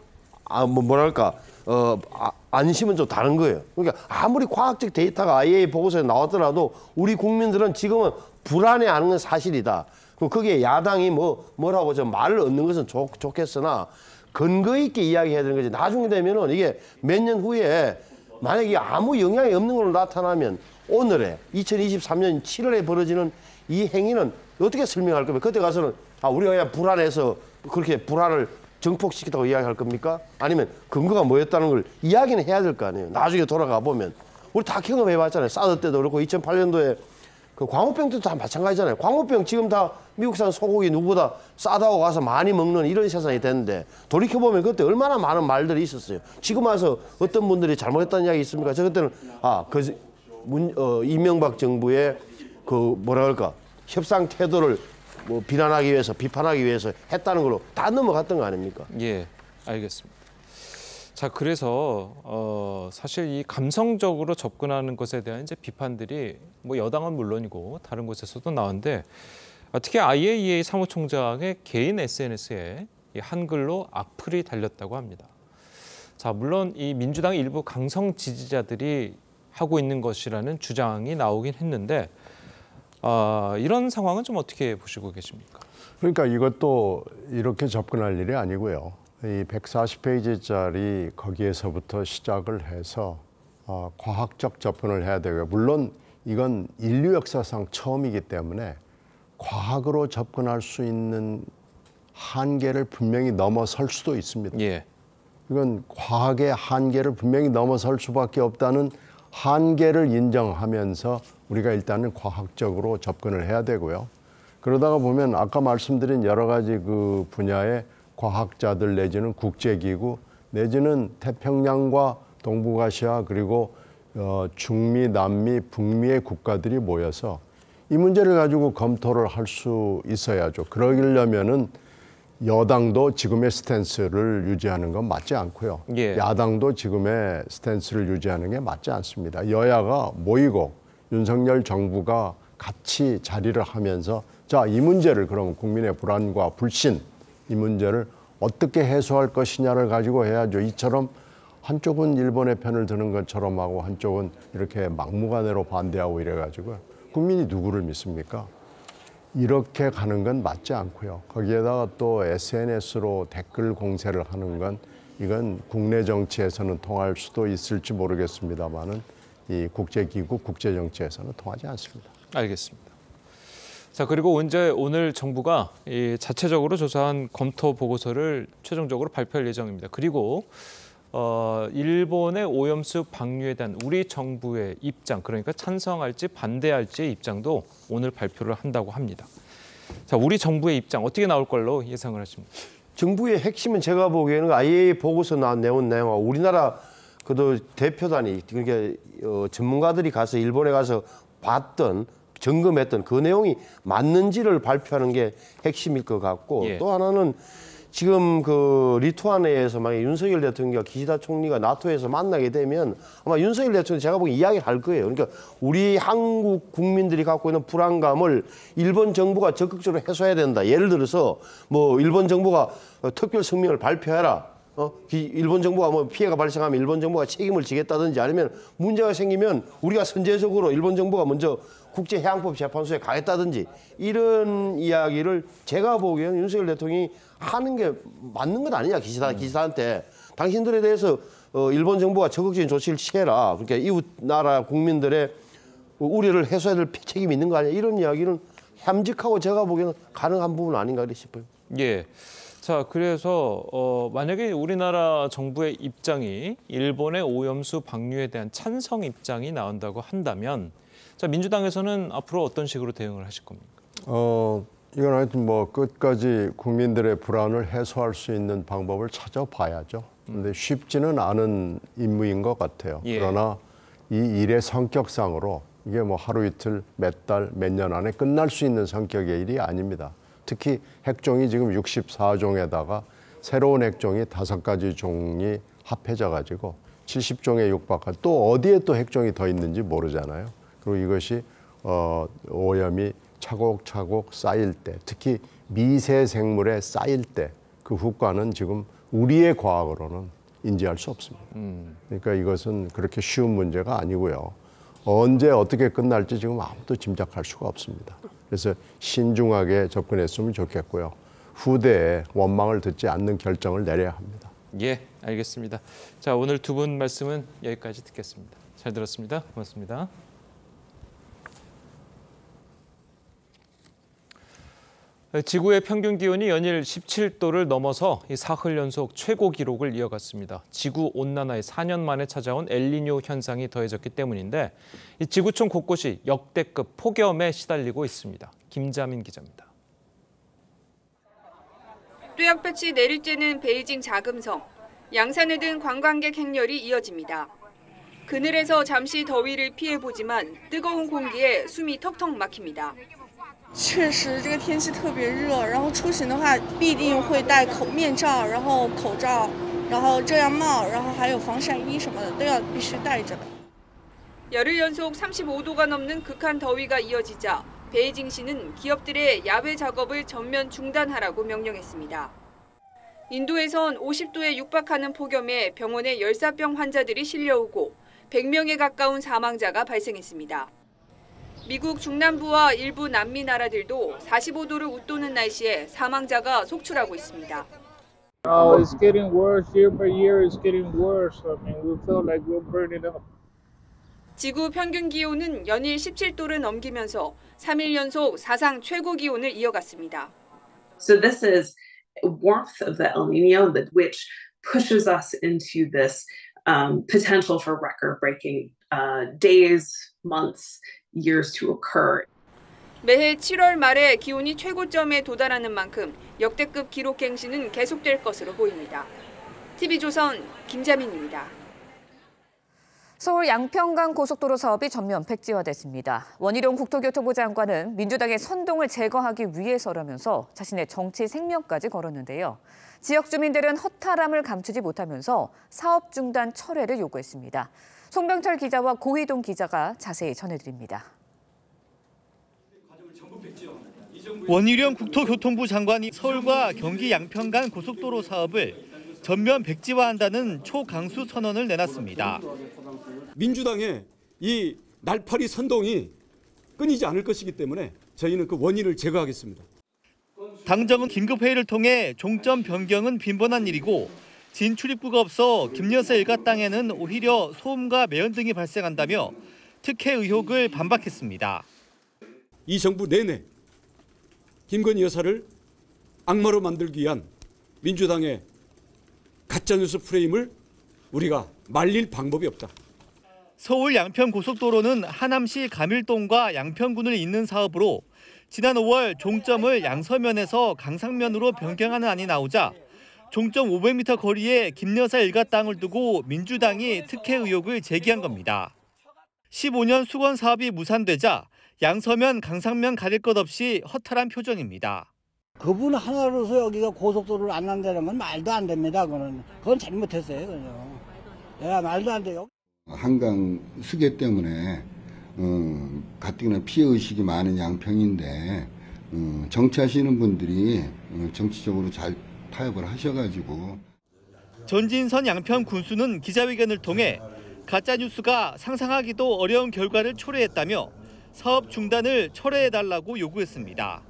Speaker 10: 안심은 좀 다른 거예요. 그러니까 아무리 과학적 데이터가 IAEA 보고서에 나왔더라도 우리 국민들은 지금은 불안해하는 건 사실이다. 그럼 거기에 야당이 뭐라고 좀 말을 얻는 것은 좋겠으나 근거 있게 이야기해야 되는 거지. 나중에 되면은 이게 몇 년 후에 만약에 아무 영향이 없는 걸로 나타나면 오늘의 2023년 7월에 벌어지는 이 행위는 어떻게 설명할 겁니까? 그때 가서는 우리가 그냥 불안해서 그렇게 불안을 정폭시켰다고 이야기할 겁니까? 아니면 근거가 뭐였다는 걸 이야기는 해야 될 거 아니에요. 나중에 돌아가 보면. 우리 다 경험해봤잖아요. 사드 때도 그렇고 2008년도에 그 광우병 때도 다 마찬가지잖아요. 광우병 지금 다 미국산 소고기 누구보다 싸다고 가서 많이 먹는 이런 세상이 됐는데 돌이켜보면 그때 얼마나 많은 말들이 있었어요. 지금 와서 어떤 분들이 잘못했다는 이야기 있습니까? 저 그때는 이명박 정부의 그 뭐라 그럴까 협상 태도를 비난하기 위해서 비판하기 위해서 했다는 걸로 다 넘어갔던 거 아닙니까?
Speaker 1: 예, 알겠습니다. 자, 그래서 사실 이 감성적으로 접근하는 것에 대한 이제 비판들이 뭐 여당은 물론이고 다른 곳에서도 나오는데 특히 IAEA 사무총장의 개인 SNS에 이 한글로 악플이 달렸다고 합니다. 자, 물론 이 민주당의 일부 강성 지지자들이 하고 있는 것이라는 주장이 나오긴 했는데 이런 상황은 좀 어떻게 보시고 계십니까?
Speaker 11: 그러니까 이것도 이렇게 접근할 일이 아니고요. 이 140페이지짜리 거기에서부터 시작을 해서 과학적 접근을 해야 되고요. 물론 이건 인류 역사상 처음이기 때문에 과학으로 접근할 수 있는 한계를 분명히 넘어설 수도 있습니다.
Speaker 1: 예.
Speaker 11: 이건 과학의 한계를 분명히 넘어설 수밖에 없다는 한계를 인정하면서 우리가 일단은 과학적으로 접근을 해야 되고요. 그러다가 보면 아까 말씀드린 여러 가지 그 분야의 과학자들 내지는 국제기구 내지는 태평양과 동북아시아 그리고 중미, 남미, 북미의 국가들이 모여서 이 문제를 가지고 검토를 할 수 있어야죠. 그러려면은 여당도 지금의 스탠스를 유지하는 건 맞지 않고요.
Speaker 1: 예.
Speaker 11: 야당도 지금의 스탠스를 유지하는 게 맞지 않습니다. 여야가 모이고 윤석열 정부가 같이 자리를 하면서 자, 이 문제를 그럼 국민의 불안과 불신, 이 문제를 어떻게 해소할 것이냐를 가지고 해야죠. 이처럼 한쪽은 일본의 편을 드는 것처럼 하고 한쪽은 이렇게 막무가내로 반대하고 이래가지고 국민이 누구를 믿습니까? 이렇게 가는 건 맞지 않고요. 거기에다가 또 SNS로 댓글 공세를 하는 건 이건 국내 정치에서는 통할 수도 있을지 모르겠습니다만은 이 국제기구, 국제정치에서는 통하지 않습니다.
Speaker 1: 알겠습니다. 자, 그리고 오늘 정부가 이 자체적으로 조사한 검토 보고서를 최종적으로 발표할 예정입니다. 그리고 일본의 오염수 방류에 대한 우리 정부의 입장, 그러니까 찬성할지 반대할지의 입장도 오늘 발표를 한다고 합니다. 자, 우리 정부의 입장 어떻게 나올 걸로 예상을 하십니까?
Speaker 10: 정부의 핵심은 제가 보기에는 IAEA 보고서 나온 내용하고 우리나라 그 대표단이 그러니까 전문가들이 가서 일본에 가서 봤던 점검했던 그 내용이 맞는지를 발표하는 게 핵심일 것 같고 또 하나는 지금 그 리투아니아에서 만약 윤석열 대통령과 기시다 총리가 나토에서 만나게 되면 아마 윤석열 대통령 제가 보기엔 이야기를 할 거예요. 그러니까 우리 한국 국민들이 갖고 있는 불안감을 일본 정부가 적극적으로 해소해야 된다. 예를 들어서 뭐 일본 정부가 특별 성명을 발표해라. 일본 정부가 뭐 피해가 발생하면 일본 정부가 책임을 지겠다든지 아니면 문제가 생기면 우리가 선제적으로 일본 정부가 먼저 국제해양법 재판소에 가겠다든지 이런 이야기를 제가 보기에는 윤석열 대통령이 하는 게 맞는 것 아니냐 기시다한테 당신들에 대해서 일본 정부가 적극적인 조치를 취해라. 그러니까 이웃 나라 국민들의 우려를 해소해야 될 책임이 있는 거 아니냐 이런 이야기는 함직하고 제가 보기에는 가능한 부분 아닌가 싶어요.
Speaker 1: 예. 자, 그래서 만약에 우리나라 정부의 입장이 일본의 오염수 방류에 대한 찬성 입장이 나온다고 한다면 자, 민주당에서는 앞으로 어떤 식으로 대응을 하실 겁니까?
Speaker 11: 이건 하여튼 뭐 끝까지 국민들의 불안을 해소할 수 있는 방법을 찾아봐야죠. 근데 쉽지는 않은 임무인 것 같아요. 그러나 이 일의 성격상으로 이게 뭐 하루 이틀, 몇 달, 몇 년 안에 끝날 수 있는 성격의 일이 아닙니다. 특히 핵종이 지금 64종에다가 새로운 핵종이 5가지 종이 합해져 가지고 70종에 육박한 또 어디에 또 핵종이 더 있는지 모르잖아요. 그리고 이것이 오염이 차곡차곡 쌓일 때, 특히 미세 생물에 쌓일 때 그 후과는 지금 우리의 과학으로는 인지할 수 없습니다. 그러니까 이것은 그렇게 쉬운 문제가 아니고요. 언제 어떻게 끝날지 지금 아무도 짐작할 수가 없습니다. 그래서 신중하게 접근했으면 좋겠고요. 후대에 원망을 듣지 않는 결정을 내려야 합니다.
Speaker 1: 예, 알겠습니다. 자, 오늘 두 분 말씀은 여기까지 듣겠습니다. 잘 들었습니다. 고맙습니다. 지구의 평균 기온이 연일 17도를 넘어서 사흘 연속 최고 기록을 이어갔습니다. 지구 온난화에 4년 만에 찾아온 엘니뇨 현상이 더해졌기 때문인데 이 지구촌 곳곳이 역대급 폭염에 시달리고 있습니다. 김자민 기자입니다.
Speaker 17: 뚜약볕이 내리쬐는 베이징 자금성. 양산을 든 관광객 행렬이 이어집니다. 그늘에서 잠시 더위를 피해보지만 뜨거운 공기에 숨이 턱턱 막힙니다.
Speaker 18: 确实这个天气特别热，然后出行的话必定会戴面罩，然后口罩，然后遮阳帽，然后还有防晒衣什么的都要必须带着的。
Speaker 17: 열흘 연속 35도가 넘는 극한 더위가 이어지자 베이징시는 기업들의 야외 작업을 전면 중단하라고 명령했습니다. 인도에선 50도에 육박하는 폭염에 병원에 열사병 환자들이 실려오고 100명에 가까운 사망자가 발생했습니다. 미국 중남부와 일부 남미 나라들도 45도를 웃도는 날씨에 사망자가 속출하고 있습니다.
Speaker 19: It's getting worse year by year. It's getting worse. I mean, we feel like we're burning up.
Speaker 17: 지구 평균 기온은 연일 17도를 넘기면서 3일 연속 사상 최고 기온을 이어갔습니다.
Speaker 20: So this is warmth of the El Niño, which pushes us into this potential for record-breaking days, months, years to occur.
Speaker 17: 매해 7월 말에 기온이 최고점에 도달하는 만큼 역대급 기록 갱신은 계속될 것으로 보입니다. TV조선 김자민입니다.
Speaker 2: 서울 양평강 고속도로 사업이 전면 백지화됐습니다. 원희룡 국토교통부 장관은 민주당의 선동을 제거하기 위해서라면서 자신의 정치 생명까지 걸었는데요. 지역 주민들은 허탈함을 감추지 못하면서 사업 중단 철회를 요구했습니다. 송병철 기자와 고희동 기자가 자세히 전해드립니다.
Speaker 21: 원희룡 국토교통부 장관이 서울과 경기 양평 간 고속도로 사업을 전면 백지화한다는 초강수 선언을 내놨습니다.
Speaker 22: 민주당의 이 날파리 선동이 끊이지 않을 것이기 때문에 저희는 그 원인을 제거하겠습니다.
Speaker 21: 당정은 긴급회의를 통해 종점 변경은 빈번한 일이고 진출입구가 없어 김여사 일가 땅에는 오히려 소음과 매연 등이 발생한다며 특혜 의혹을 반박했습니다.
Speaker 22: 이 정부 내내 김건희 여사를 악마로 만들기 위한 민주당의 가짜뉴스 프레임을 우리가 말릴 방법이 없다.
Speaker 21: 서울 양평 고속도로는 하남시 가밀동과 양평군을 잇는 사업으로 지난 5월 종점을 양서면에서 강상면으로 변경하는 안이 나오자 종점 500m 거리에 김여사 일가 땅을 두고 민주당이 특혜 의혹을 제기한 겁니다. 15년 수건 사업이 무산되자 양서면, 강상면 가릴 것 없이 허탈한 표정입니다.
Speaker 23: 그분 하나로서 여기가 고속도로를 안 한다는 건 말도 안 됩니다. 그건 잘못했어요. 그냥. 말도 안 돼요.
Speaker 24: 한강 수계 때문에 가뜩이나 피해 의식이 많은 양평인데 정치하시는 분들이 정치적으로 잘 타협을 하셔가지고.
Speaker 21: 전진선 양평 군수는 기자회견을 통해 가짜뉴스가 상상하기도 어려운 결과를 초래했다며 사업 중단을 철회해달라고 요구했습니다.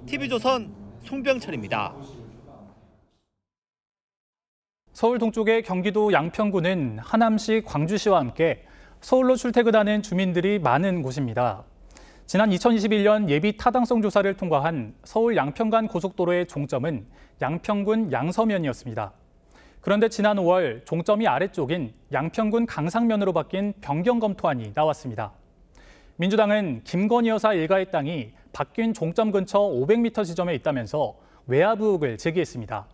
Speaker 21: TV조선 송병철입니다.
Speaker 25: 서울 동쪽의 경기도 양평구는 하남시, 광주시와 함께 서울로 출퇴근하는 주민들이 많은 곳입니다. 지난 2021년 예비 타당성 조사를 통과한 서울 양평 간 고속도로의 종점은 양평군 양서면이었습니다. 그런데 지난 5월 종점이 아래쪽인 양평군 강상면으로 바뀐 변경 검토안이 나왔습니다. 민주당은 김건희 여사 일가의 땅이 바뀐 종점 근처 500m 지점에 있다면서 외압 의혹을 제기했습니다.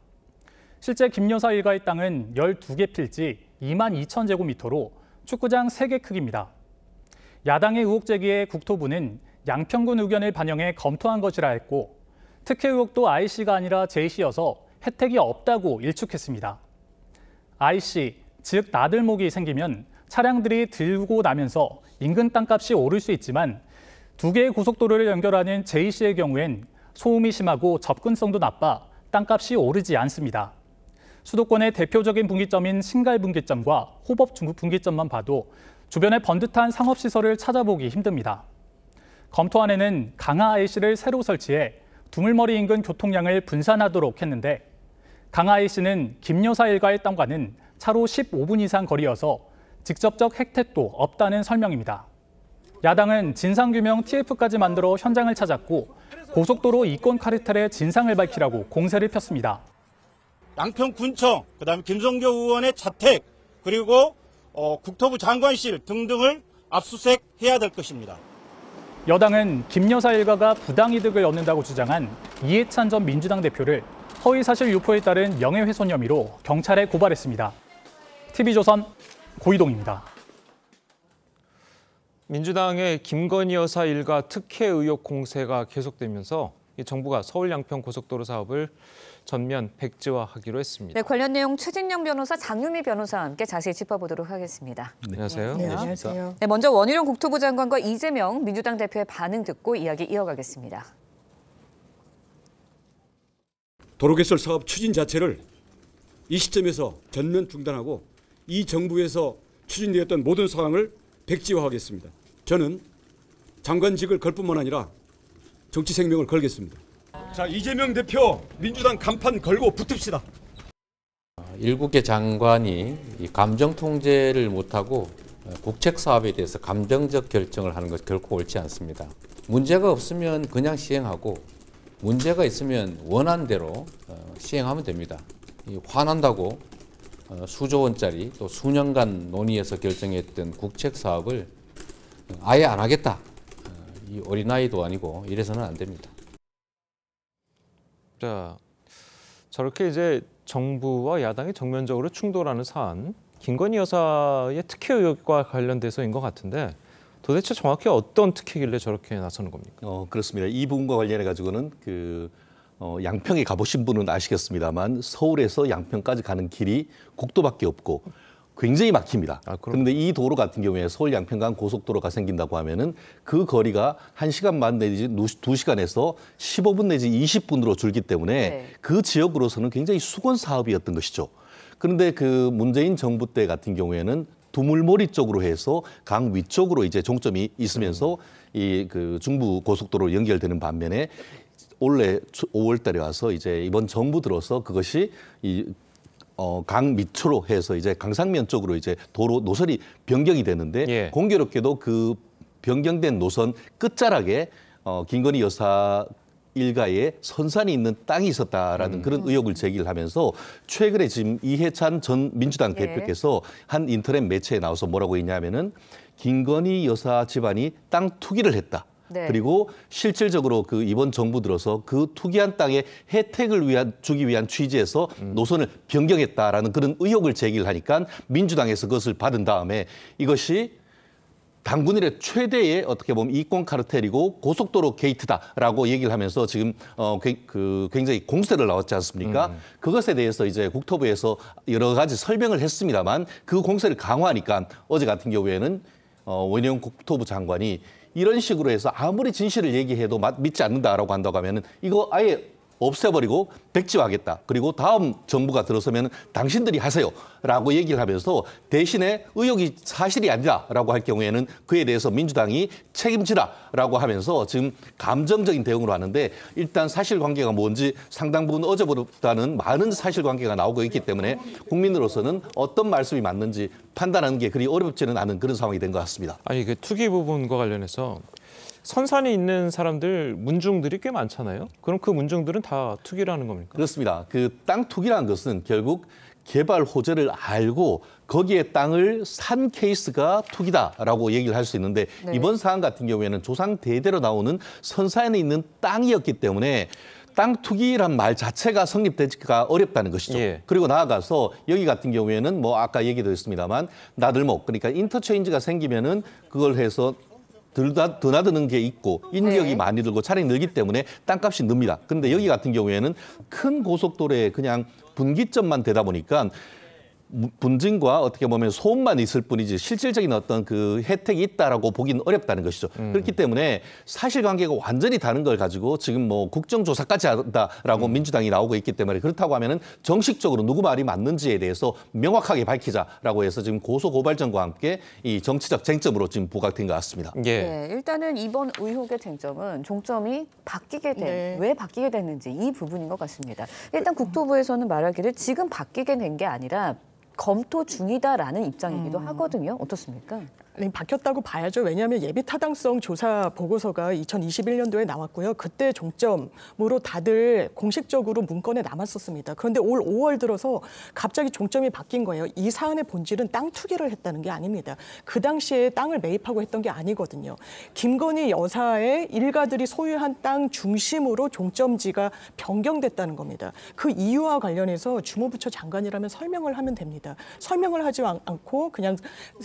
Speaker 25: 실제 김 여사 일가의 땅은 12개 필지 22,000제곱미터로 축구장 3개 크기입니다. 야당의 의혹 제기에 국토부는 양평군 의견을 반영해 검토한 것이라 했고 특혜 의혹도 IC가 아니라 JC여서 혜택이 없다고 일축했습니다. IC, 즉 나들목이 생기면 차량들이 들고 나면서 인근 땅값이 오를 수 있지만 2개의 고속도로를 연결하는 JC의 경우엔 소음이 심하고 접근성도 나빠 땅값이 오르지 않습니다. 수도권의 대표적인 분기점인 신갈분기점과 호법분기점만 봐도 주변에 번듯한 상업시설을 찾아보기 힘듭니다. 검토안에는 강화 IC를 새로 설치해 두물머리 인근 교통량을 분산하도록 했는데 강화 IC는 김 여사 일가의 땅과는 차로 15분 이상 거리여서 직접적 혜택도 없다는 설명입니다. 야당은 진상규명 TF까지 만들어 현장을 찾았고 고속도로 이권 카르텔의 진상을 밝히라고 공세를 폈습니다.
Speaker 26: 양평군청, 그다음에 김성교 의원의 자택, 그리고 국토부 장관실 등등을 압수수색해야 될 것입니다.
Speaker 25: 여당은 김 여사 일가가 부당이득을 얻는다고 주장한 이해찬 전 민주당 대표를 허위사실 유포에 따른 명예훼손 혐의로 경찰에 고발했습니다. TV조선 고이동입니다.
Speaker 1: 민주당의 김건희 여사 일가 특혜 의혹 공세가 계속되면서 정부가 서울 양평 고속도로 사업을 전면 백지화하기로 했습니다.
Speaker 2: 네, 관련 내용 최진영 변호사, 장유미 변호사와 함께 자세히 짚어보도록 하겠습니다.
Speaker 1: 네. 안녕하세요.
Speaker 2: 네, 안녕하세요. 네, 먼저 원희룡 국토부 장관과 이재명 민주당 대표의 반응 듣고 이야기 이어가겠습니다.
Speaker 22: 도로개설 사업 추진 자체를 이 시점에서 전면 중단하고 이 정부에서 추진되었던 모든 상황을 백지화하겠습니다. 저는 장관직을 걸 뿐만 아니라 정치 생명을 걸겠습니다. 자, 이재명 대표 민주당 간판 걸고 붙읍시다.
Speaker 27: 7개 장관이 감정 통제를 못하고 국책 사업에 대해서 감정적 결정을 하는 것 결코 옳지 않습니다. 문제가 없으면 그냥 시행하고 문제가 있으면 원한 대로 시행하면 됩니다. 화난다고 수조 원짜리 또 수년간 논의해서 결정했던 국책 사업을 아예 안 하겠다. 이 어린아이도 아니고 이래서는 안 됩니다.
Speaker 1: 자, 저렇게 이제 정부와 야당이 정면적으로 충돌하는 사안, 김건희 여사의 특혜 의혹과 관련돼서인 것 같은데 도대체 정확히 어떤 특혜길래 저렇게 나서는 겁니까?
Speaker 28: 그렇습니다. 이 부분과 관련해 가지고는 양평에 가보신 분은 아시겠습니다만 서울에서 양평까지 가는 길이 국도밖에 없고 굉장히 막힙니다. 그런데 이 도로 같은 경우에 서울 양평간 고속도로가 생긴다고 하면은 그 거리가 1시간 반 내지 2시간에서 15분 내지 20분으로 줄기 때문에 그 지역으로서는 굉장히 수건 사업이었던 것이죠. 그런데 그 문재인 정부 때 같은 경우에는 두물머리 쪽으로 해서 강 위쪽으로 이제 종점이 있으면서 이 그 중부 고속도로 연결되는 반면에 올해 5월 달에 와서 이제 이번 정부 들어서 그것이 강 밑으로 해서 이제 강상면 쪽으로 이제 도로 노선이 변경이 되는데 공교롭게도 그 변경된 노선 끝자락에 김건희 여사 일가에 선산이 있는 땅이 있었다라는 그런 의혹을 제기를 하면서 최근에 지금 이해찬 전 민주당 대표께서 한 인터넷 매체에 나와서 뭐라고 했냐면은 김건희 여사 집안이 땅 투기를 했다. 그리고 실질적으로 그 이번 정부 들어서 그 투기한 땅의 혜택을 주기 위한 취지에서 노선을 변경했다라는 그런 의혹을 제기를 하니까 민주당에서 그것을 받은 다음에 이것이 당군 이래 최대의 어떻게 보면 이권 카르텔이고 고속도로 게이트다라고 얘기를 하면서 지금 굉장히 공세를 나왔지 않습니까? 그것에 대해서 이제 국토부에서 여러 가지 설명을 했습니다만 그 공세를 강화하니까 어제 같은 경우에는 원희룡 국토부 장관이 이런 식으로 해서 아무리 진실을 얘기해도 믿지 않는다라고 한다고 하면은 이거 아예 없애버리고 백지화하겠다. 그리고 다음 정부가 들어서면 당신들이 하세요라고 얘기를 하면서 대신에 의혹이 사실이 아니라라고 할 경우에는 그에 대해서 민주당이 책임지라라고 하면서 지금 감정적인 대응으로 하는데 일단 사실관계가 뭔지 상당 부분 어제보다는 많은 사실관계가 나오고 있기 때문에 국민으로서는 어떤 말씀이 맞는지 판단하는 게 그리 어렵지는 않은 그런 상황이 된 것 같습니다.
Speaker 1: 아니 그 투기 부분과 관련해서 선산이 있는 사람들, 문중들이 꽤 많잖아요. 그럼 그 문중들은 다 투기라는 겁니까?
Speaker 28: 그렇습니다. 그 땅 투기라는 것은 결국 개발 호재를 알고 거기에 땅을 산 케이스가 투기다라고 얘기를 할 수 있는데 이번 사안 같은 경우에는 조상 대대로 나오는 선산에 있는 땅이었기 때문에 땅 투기란 말 자체가 성립되기가 어렵다는 것이죠. 그리고 나아가서 여기 같은 경우에는 뭐 아까 얘기도 했습니다만 나들목 그러니까 인터체인지가 생기면은 그걸 해서 드나드는 게 있고 인력이 많이 들고 차량이 늘기 때문에 땅값이 늡니다. 그런데 여기 같은 경우에는 큰 고속도로에 그냥 분기점만 되다 보니까 분진과 어떻게 보면 소음만 있을 뿐이지 실질적인 어떤 그 혜택이 있다라고 보기는 어렵다는 것이죠. 그렇기 때문에 사실관계가 완전히 다른 걸 가지고 지금 뭐 국정조사까지 한다라고 민주당이 나오고 있기 때문에 그렇다고 하면은 정식적으로 누구 말이 맞는지에 대해서 명확하게 밝히자라고 해서 지금 고소고발전과 함께 이 정치적 쟁점으로 지금 부각된 것 같습니다.
Speaker 2: 일단은 이번 의혹의 쟁점은 종점이 바뀌게 된, 왜 바뀌게 됐는지 이 부분인 것 같습니다. 일단 국토부에서는 말하기를 지금 바뀌게 된 게 아니라 검토 중이다라는 입장이기도 하거든요. 어떻습니까?
Speaker 3: 바뀌었다고 봐야죠. 왜냐하면 예비 타당성 조사 보고서가 2021년도에 나왔고요. 그때 종점으로 다들 공식적으로 문건에 남았었습니다. 그런데 올 5월 들어서 갑자기 종점이 바뀐 거예요. 이 사안의 본질은 땅 투기를 했다는 게 아닙니다. 그 당시에 땅을 매입하고 했던 게 아니거든요. 김건희 여사의 일가들이 소유한 땅 중심으로 종점지가 변경됐다는 겁니다. 그 이유와 관련해서 주무부처 장관이라면 설명을 하면 됩니다. 설명을 하지 않고 그냥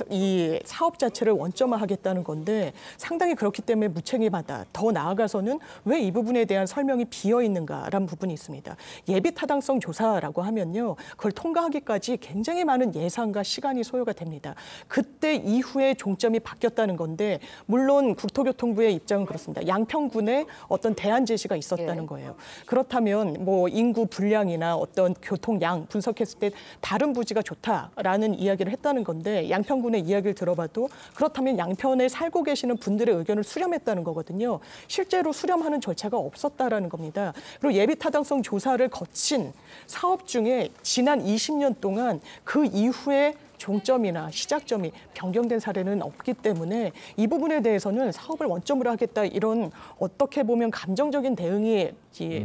Speaker 3: 이 사업 자체를 원점화하겠다는 건데 상당히 그렇기 때문에 무책임하다. 더 나아가서는 왜 이 부분에 대한 설명이 비어있는가라는 부분이 있습니다. 예비 타당성 조사라고 하면요. 그걸 통과하기까지 굉장히 많은 예산과 시간이 소요가 됩니다. 그때 이후에 종점이 바뀌었다는 건데 물론 국토교통부의 입장은 그렇습니다. 양평군에 어떤 대안 제시가 있었다는 거예요. 그렇다면 뭐 인구 분량이나 어떤 교통량 분석했을 때 다른 부지가 좋다라는 이야기를 했다는 건데 양평군의 이야기를 들어봐도 그렇다면 양편에 살고 계시는 분들의 의견을 수렴했다는 거거든요. 실제로 수렴하는 절차가 없었다라는 겁니다. 그리고 예비 타당성 조사를 거친 사업 중에 지난 20년 동안 그 이후에 종점이나 시작점이 변경된 사례는 없기 때문에 이 부분에 대해서는 사업을 원점으로 하겠다 이런 어떻게 보면 감정적인 대응이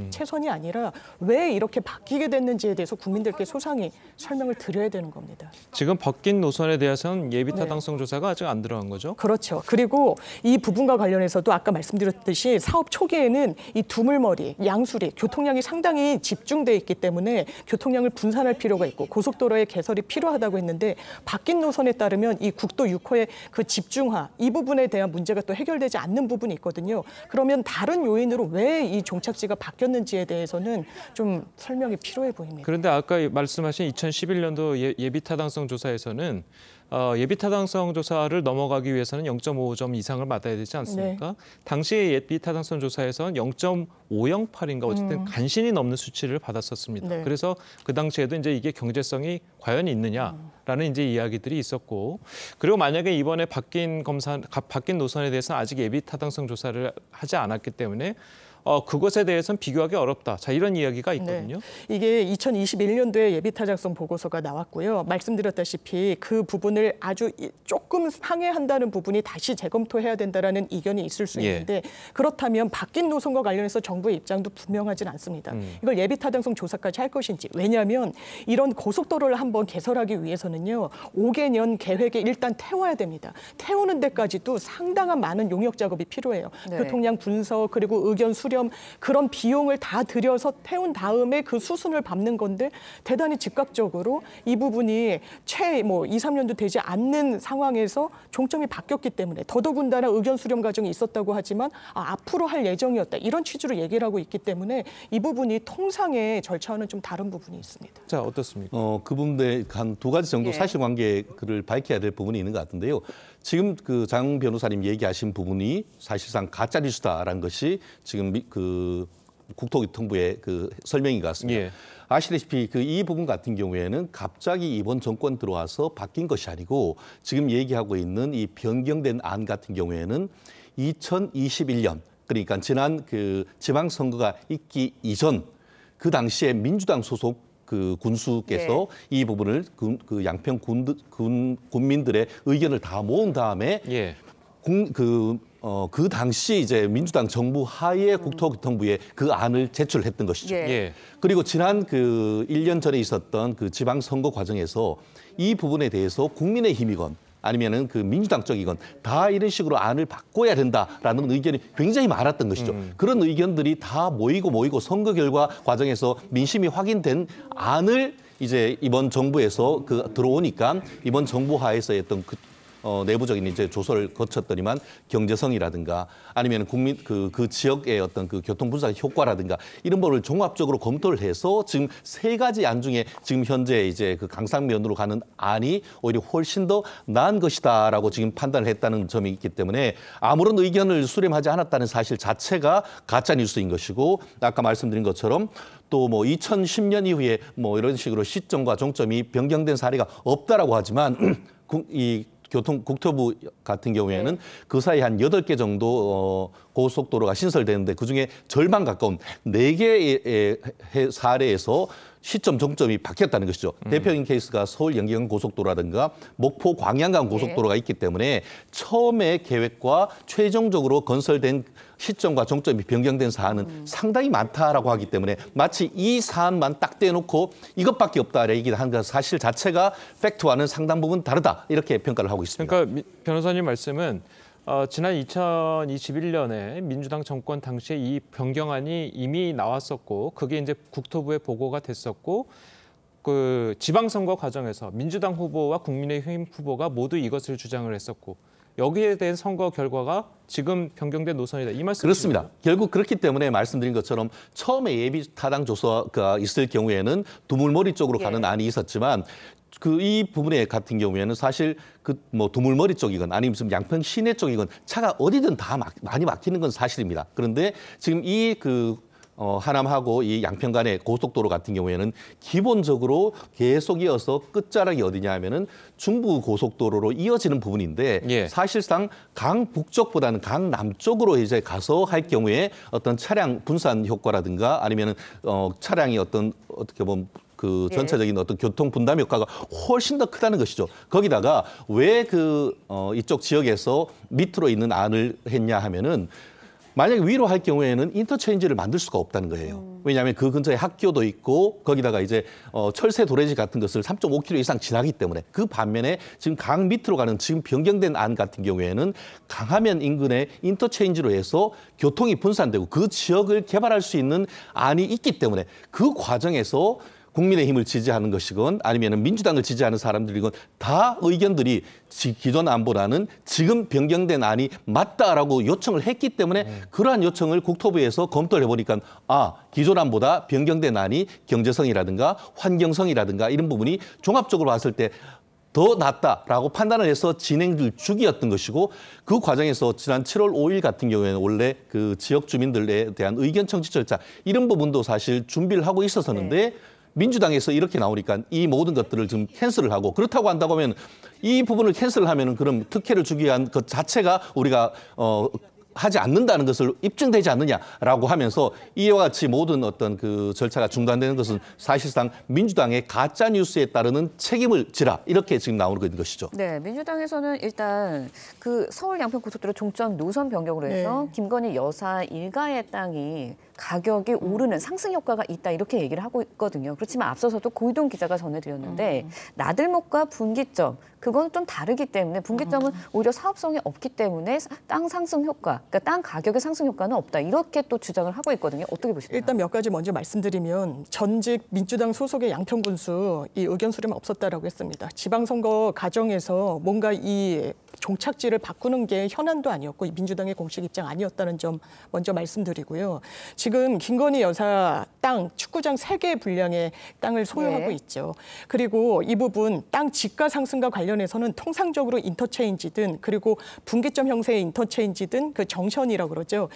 Speaker 3: 최선이 아니라 왜 이렇게 바뀌게 됐는지에 대해서 국민들께 소상히 설명을 드려야 되는 겁니다.
Speaker 1: 지금 바뀐 노선에 대해서는 예비 타당성 조사가 아직 안 들어간 거죠?
Speaker 3: 그렇죠. 그리고 이 부분과 관련해서도 아까 말씀드렸듯이 사업 초기에는 이 두물머리, 양수리, 교통량이 상당히 집중돼 있기 때문에 교통량을 분산할 필요가 있고 고속도로의 개설이 필요하다고 했는데 바뀐 노선에 따르면 이 국도 6호의 그 집중화 이 부분에 대한 문제가 또 해결되지 않는 부분이 있거든요. 그러면 다른 요인으로 왜 이 종착지가 바뀌었는지에 대해서는 좀 설명이 필요해 보입니다.
Speaker 1: 그런데 아까 말씀하신 2011년도 예비 타당성 조사에서는 예비 타당성 조사를 넘어가기 위해서는 0.5점 이상을 받아야 되지 않습니까? 네. 당시의 예비 타당성 조사에서는 0.508인가 어쨌든 간신히 넘는 수치를 받았었습니다. 네. 그래서 그 당시에도 이제 이게 경제성이 과연 있느냐라는 이제 이야기들이 있었고, 그리고 만약에 이번에 바뀐 노선에 대해서는 아직 예비 타당성 조사를 하지 않았기 때문에 그것에 대해서는 비교하기 어렵다. 자, 이런 이야기가 있거든요.
Speaker 3: 네. 이게 2021년도에 예비 타당성 보고서가 나왔고요. 말씀드렸다시피 그 부분을 아주 조금 상회한다는 부분이 다시 재검토해야 된다라는 이견이 있을 수 있는데 그렇다면 바뀐 노선과 관련해서 정부의 입장도 분명하진 않습니다. 이걸 예비 타당성 조사까지 할 것인지. 왜냐하면 이런 고속도로를 한번 개설하기 위해서는요. 5개년 계획에 일단 태워야 됩니다. 태우는 데까지도 상당한 많은 용역 작업이 필요해요. 네. 교통량 분석 그리고 의견 수렴 그런 비용을 다 들여서 태운 다음에 그 수순을 밟는 건데 대단히 즉각적으로 이 부분이 채 2, 3년도 되지 않는 상황에서 종점이 바뀌었기 때문에 더더군다나 의견 수렴 과정이 있었다고 하지만 앞으로 할 예정이었다. 이런 취지로 얘기를 하고 있기 때문에 이 부분이 통상의 절차와는 좀 다른 부분이 있습니다.
Speaker 1: 자, 어떻습니까?
Speaker 28: 그 부분에 한 두 가지 정도 사실관계를 밝혀야 될 부분이 있는 것 같은데요. 지금 그 장 변호사님 얘기하신 부분이 사실상 가짜 뉴스다라는 것이 지금 그 국토교통부의 그 설명인 것 같습니다. 예. 아시다시피 그 이 부분 같은 경우에는 갑자기 이번 정권 들어와서 바뀐 것이 아니고 지금 얘기하고 있는 이 변경된 안 같은 경우에는 2021년 그러니까 지난 그 지방선거가 있기 이전 그 당시에 민주당 소속 그 군수께서 이 부분을 그 양평 군민들의 의견을 다 모은 다음에 그 당시 이제 민주당 정부 하에 국토교통부에 그 안을 제출했던 것이죠. 그리고 지난 그 1년 전에 있었던 그 지방선거 과정에서 이 부분에 대해서 국민의힘이건 아니면은 그 민주당 쪽이건 다 이런 식으로 안을 바꿔야 된다라는 의견이 굉장히 많았던 것이죠. 그런 의견들이 다 모이고 선거 결과 과정에서 민심이 확인된 안을 이제 이번 정부에서 들어오니까 이번 정부 하에서의 어떤 내부적인 이제 조사를 거쳤더니만 경제성이라든가 아니면 국민 그 지역의 어떤 그 교통 분산 효과라든가 이런 거를 종합적으로 검토를 해서 지금 세 가지 안 중에 지금 현재 이제 그 강상면으로 가는 안이 오히려 훨씬 더 나은 것이다라고 지금 판단을 했다는 점이 있기 때문에 아무런 의견을 수렴하지 않았다는 사실 자체가 가짜 뉴스인 것이고 아까 말씀드린 것처럼 또 2010년 이후에 이런 식으로 시점과 종점이 변경된 사례가 없다라고 하지만 이 국토부 같은 경우에는 그 사이 한 8개 정도 고속도로가 신설되는데 그중에 절반 가까운 4개의 사례에서 시점 종점이 바뀌었다는 것이죠. 대표적인 케이스가 서울 영기간 고속도로라든가 목포 광양간 고속도로가 있기 때문에 처음에 계획과 최종적으로 건설된 시점과 종점이 변경된 사안은 상당히 많다라고 하기 때문에 마치 이 사안만 딱 떼놓고 이것밖에 없다 얘기하는 것 사실 자체가 팩트와는 상당 부분 다르다 이렇게 평가를 하고 있습니다.
Speaker 1: 그러니까 변호사님 말씀은 지난 2021년에 민주당 정권 당시에 이 변경안이 이미 나왔었고 그게 이제 국토부에 보고가 됐었고 그 지방선거 과정에서 민주당 후보와 국민의힘 후보가 모두 이것을 주장을 했었고 여기에 대한 선거 결과가 지금 변경된 노선이다. 이 말씀
Speaker 28: 그렇습니다. 결국 그렇기 때문에 말씀드린 것처럼 처음에 예비 타당 조사가 있을 경우에는 두물머리 쪽으로 가는 안이 있었지만 이 부분에 같은 경우에는 사실 두물머리 쪽이건 아니면 지금 양평 시내 쪽이건 차가 어디든 다 많이 막히는 건 사실입니다. 그런데 지금 하남하고 이 양평 간의 고속도로 같은 경우에는 기본적으로 계속 이어서 끝자락이 어디냐 하면은 중부 고속도로로 이어지는 부분인데 사실상 강 북쪽보다는 강 남쪽으로 이제 가서 할 경우에 어떤 차량 분산 효과라든가 아니면은 차량이 어떻게 보면 그 전체적인 어떤 교통 분담 효과가 훨씬 더 크다는 것이죠. 거기다가 왜 이쪽 지역에서 밑으로 있는 안을 했냐 하면은 만약에 위로 할 경우에는 인터체인지를 만들 수가 없다는 거예요. 왜냐하면 그 근처에 학교도 있고 거기다가 이제 철새 도래지 같은 것을 3.5km 이상 지나기 때문에 그 반면에 지금 강 밑으로 가는 지금 변경된 안 같은 경우에는 강화면 인근에 인터체인지로 해서 교통이 분산되고 그 지역을 개발할 수 있는 안이 있기 때문에 그 과정에서 국민의힘을 지지하는 것이건 아니면 민주당을 지지하는 사람들이건 다 의견들이 기존 안보라는 지금 변경된 안이 맞다라고 요청을 했기 때문에 그러한 요청을 국토부에서 검토를 해보니까 기존 안보다 변경된 안이 경제성이라든가 환경성이라든가 이런 부분이 종합적으로 봤을 때 더 낫다라고 판단을 해서 진행될 주기였던 것이고 그 과정에서 지난 7월 5일 같은 경우에는 원래 그 지역 주민들에 대한 의견 청취 절차 이런 부분도 사실 준비를 하고 있었었는데 민주당에서 이렇게 나오니까 이 모든 것들을 지금 캔슬을 하고 그렇다고 한다고 하면 이 부분을 캔슬을 하면은 그럼 특혜를 주기 위한 것 자체가 우리가 하지 않는다는 것을 입증되지 않느냐라고 하면서 이와 같이 모든 어떤 그 절차가 중단되는 것은 사실상 민주당의 가짜 뉴스에 따르는 책임을 지라 이렇게 지금 나오는 것이죠.
Speaker 2: 네, 민주당에서는 일단 그 서울 양평 고속도로 종점 노선 변경으로 해서 김건희 여사 일가의 땅이 가격이 오르는 상승 효과가 있다 이렇게 얘기를 하고 있거든요. 그렇지만 앞서서도 고이동 기자가 전해드렸는데 나들목과 분기점 그건 좀 다르기 때문에 분기점은 오히려 사업성이 없기 때문에 땅 상승 효과, 그러니까 땅 가격의 상승 효과는 없다 이렇게 또 주장을 하고 있거든요. 어떻게 보시나요?
Speaker 3: 일단 몇 가지 먼저 말씀드리면 전직 민주당 소속의 양평군수 이 의견 수렴 없었다라고 했습니다. 지방선거 과정에서 뭔가 이 종착지를 바꾸는 게 현안도 아니었고 민주당의 공식 입장 아니었다는 점 먼저 말씀드리고요. 지금 김건희 여사 땅 축구장 3개 분량의 땅을 소유하고 있죠. 그리고 이 부분 땅 지가 상승과 관련해서는 통상적으로 인터체인지든 그리고 분기점 형태의 인터체인지든 그 정션이라고 그러죠.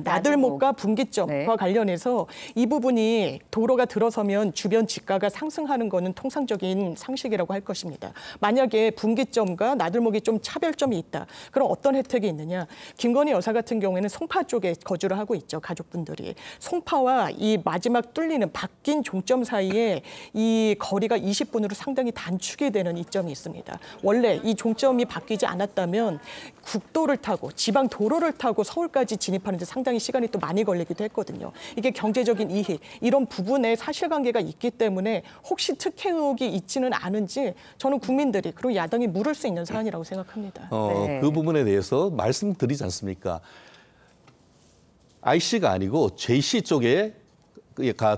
Speaker 3: 나들목과 분기점과 관련해서 이 부분이 도로가 들어서면 주변 지가가 상승하는 거는 통상적인 상식이라고 할 것입니다. 만약에 분기점과 나들목이 좀 차별점이 있다. 그럼 어떤 혜택이 있느냐. 김건희 여사 같은 경우에는 송파 쪽에 거주를 하고 있죠. 가족분들이. 송파와 이 마지막 뚫리는 바뀐 종점 사이에 이 거리가 20분으로 상당히 단축이 되는 이점이 있습니다. 원래 이 종점이 바뀌지 않았다면 국도를 타고 지방 도로를 타고 서울까지 진입하는 데 상당히 시간이 또 많이 걸리기도 했거든요. 이게 경제적인 이익, 이런 부분에 사실관계가 있기 때문에 혹시 특혜 의혹이 있지는 않은지 저는 국민들이 그리고 야당이 물을 수 있는 사안이라고 생각합니다.
Speaker 28: 그 부분에 대해서 말씀드리지 않습니까? IC가 아니고 JC 쪽에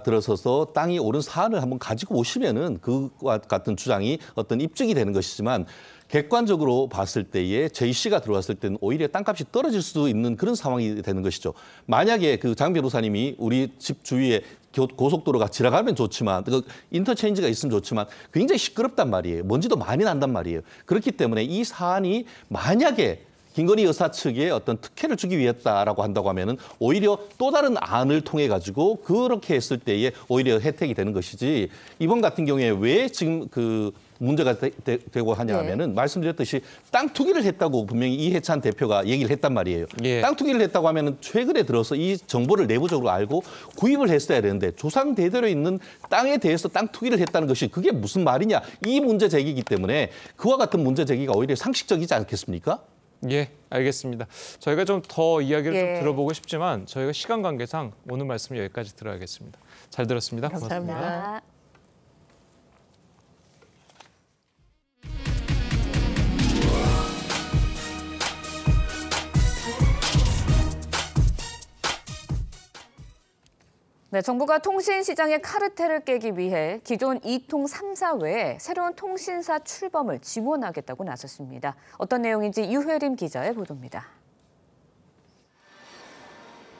Speaker 28: 들어서서 땅이 오른 사안을 한번 가지고 오시면은 그와 같은 주장이 어떤 입증이 되는 것이지만 객관적으로 봤을 때에 JC가 들어왔을 때는 오히려 땅값이 떨어질 수도 있는 그런 상황이 되는 것이죠. 만약에 그 장 변호사님이 우리 집 주위에 고속도로가 지나가면 좋지만 인터체인지가 있으면 좋지만 굉장히 시끄럽단 말이에요. 먼지도 많이 난단 말이에요. 그렇기 때문에 이 사안이 만약에 김건희 여사 측에 어떤 특혜를 주기 위했다라고 한다고 하면은 오히려 또 다른 안을 통해 가지고 그렇게 했을 때에 오히려 혜택이 되는 것이지 이번 같은 경우에 왜 지금 그 문제가 되고 하냐 하면은 말씀드렸듯이 땅 투기를 했다고 분명히 이해찬 대표가 얘기를 했단 말이에요. 땅 투기를 했다고 하면은 최근에 들어서 이 정보를 내부적으로 알고 구입을 했어야 되는데 조상 대대로 있는 땅에 대해서 땅 투기를 했다는 것이 그게 무슨 말이냐 이 문제 제기이기 때문에 그와 같은 문제 제기가 오히려 상식적이지 않겠습니까?
Speaker 1: 예, 알겠습니다. 저희가 좀 더 이야기를 좀 들어보고 싶지만 저희가 시간 관계상 오늘 말씀 여기까지 들어야겠습니다. 잘 들었습니다.
Speaker 2: 감사합니다.
Speaker 1: 고맙습니다.
Speaker 2: 네, 정부가 통신시장의 카르텔을 깨기 위해 기존 2통 3사 외에 새로운 통신사 출범을 지원하겠다고 나섰습니다. 어떤 내용인지 유혜림 기자의 보도입니다.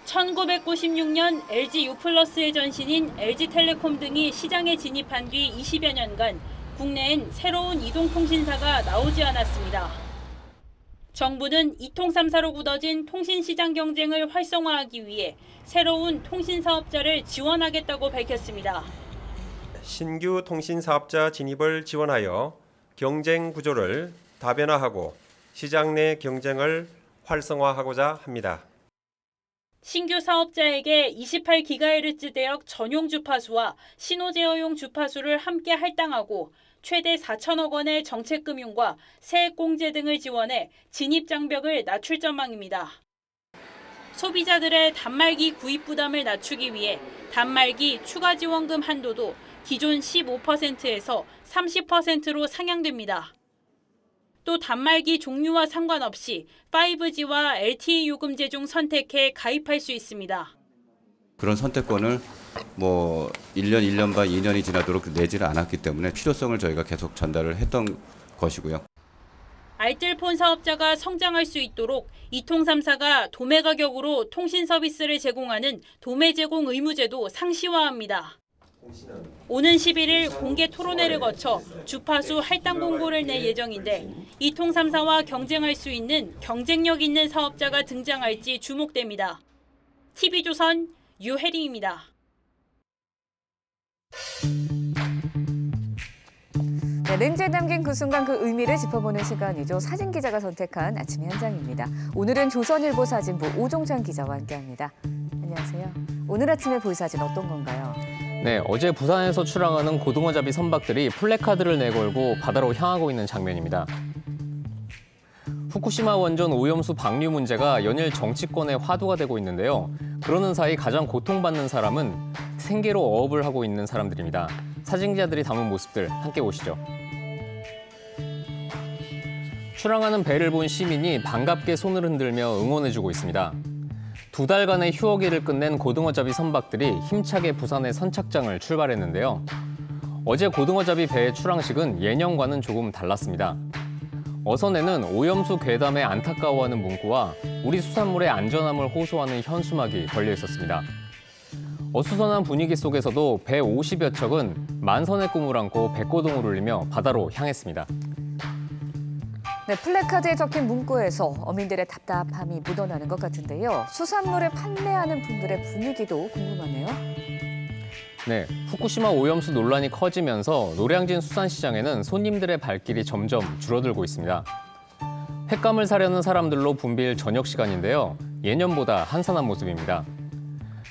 Speaker 4: 1996년 LG U+의 전신인 LG텔레콤 등이 시장에 진입한 뒤 20여 년간 국내엔 새로운 이동통신사가 나오지 않았습니다. 정부는 2통 3사로 굳어진 통신시장 경쟁을 활성화하기 위해 새로운 통신사업자를 지원하겠다고 밝혔습니다.
Speaker 5: 신규 통신사업자 진입을 지원하여 경쟁 구조를 다변화하고 시장 내 경쟁을 활성화하고자 합니다.
Speaker 4: 신규 사업자에게 28GHz 대역 전용 주파수와 신호 제어용 주파수를 함께 할당하고 최대 4천억 원의 정책금융과 세액공제 등을 지원해 진입장벽을 낮출 전망입니다. 소비자들의 단말기 구입 부담을 낮추기 위해 단말기 추가 지원금 한도도 기존 15%에서 30%로 상향됩니다. 또 단말기 종류와 상관없이 5G와 LTE 요금제 중 선택해 가입할 수 있습니다.
Speaker 6: 그런 선택권을 뭐 1년, 1년 반, 2년이 지나도록 내지를 않았기 때문에 필요성을 저희가 계속 전달을 했던 것이고요.
Speaker 4: 알뜰폰 사업자가 성장할 수 있도록 이통 3사가 도매 가격으로 통신 서비스를 제공하는 도매 제공 의무제도 상시화합니다. 오는 11일 공개 토론회를 거쳐 주파수 할당 공고를 낼 예정인데 이통 3사와 경쟁할 수 있는 경쟁력 있는 사업자가 등장할지 주목됩니다. TV조선 유혜림입니다.
Speaker 2: 네, 렌즈에 담긴 그 순간 그 의미를 짚어보는 시간이죠. 사진 기자가 선택한 아침 현장입니다. 오늘은 조선일보 사진부 오종찬 기자와 함께합니다. 안녕하세요. 오늘 아침에 볼 사진 어떤 건가요?
Speaker 7: 네, 어제 부산에서 출항하는 고등어잡이 선박들이 플래카드를 내걸고 바다로 향하고 있는 장면입니다. 후쿠시마 원전 오염수 방류 문제가 연일 정치권의 화두가 되고 있는데요. 그러는 사이 가장 고통받는 사람은 생계로 어업을 하고 있는 사람들입니다. 사진 기자들이 담은 모습들 함께 보시죠. 출항하는 배를 본 시민이 반갑게 손을 흔들며 응원해주고 있습니다. 2달간의 휴어기를 끝낸 고등어잡이 선박들이 힘차게 부산의 선착장을 출발했는데요. 어제 고등어잡이 배의 출항식은 예년과는 조금 달랐습니다. 어선에는 오염수 괴담에 안타까워하는 문구와 우리 수산물의 안전함을 호소하는 현수막이 걸려 있었습니다. 어수선한 분위기 속에서도 배 50여 척은 만선의 꿈을 안고 백고동을 울리며 바다로 향했습니다.
Speaker 2: 네, 플래카드에 적힌 문구에서 어민들의 답답함이 묻어나는 것 같은데요. 수산물을 판매하는 분들의 분위기도 궁금하네요.
Speaker 7: 네, 후쿠시마 오염수 논란이 커지면서 노량진 수산시장에는 손님들의 발길이 점점 줄어들고 있습니다. 횟감을 사려는 사람들로 붐빌 저녁 시간인데요. 예년보다 한산한 모습입니다.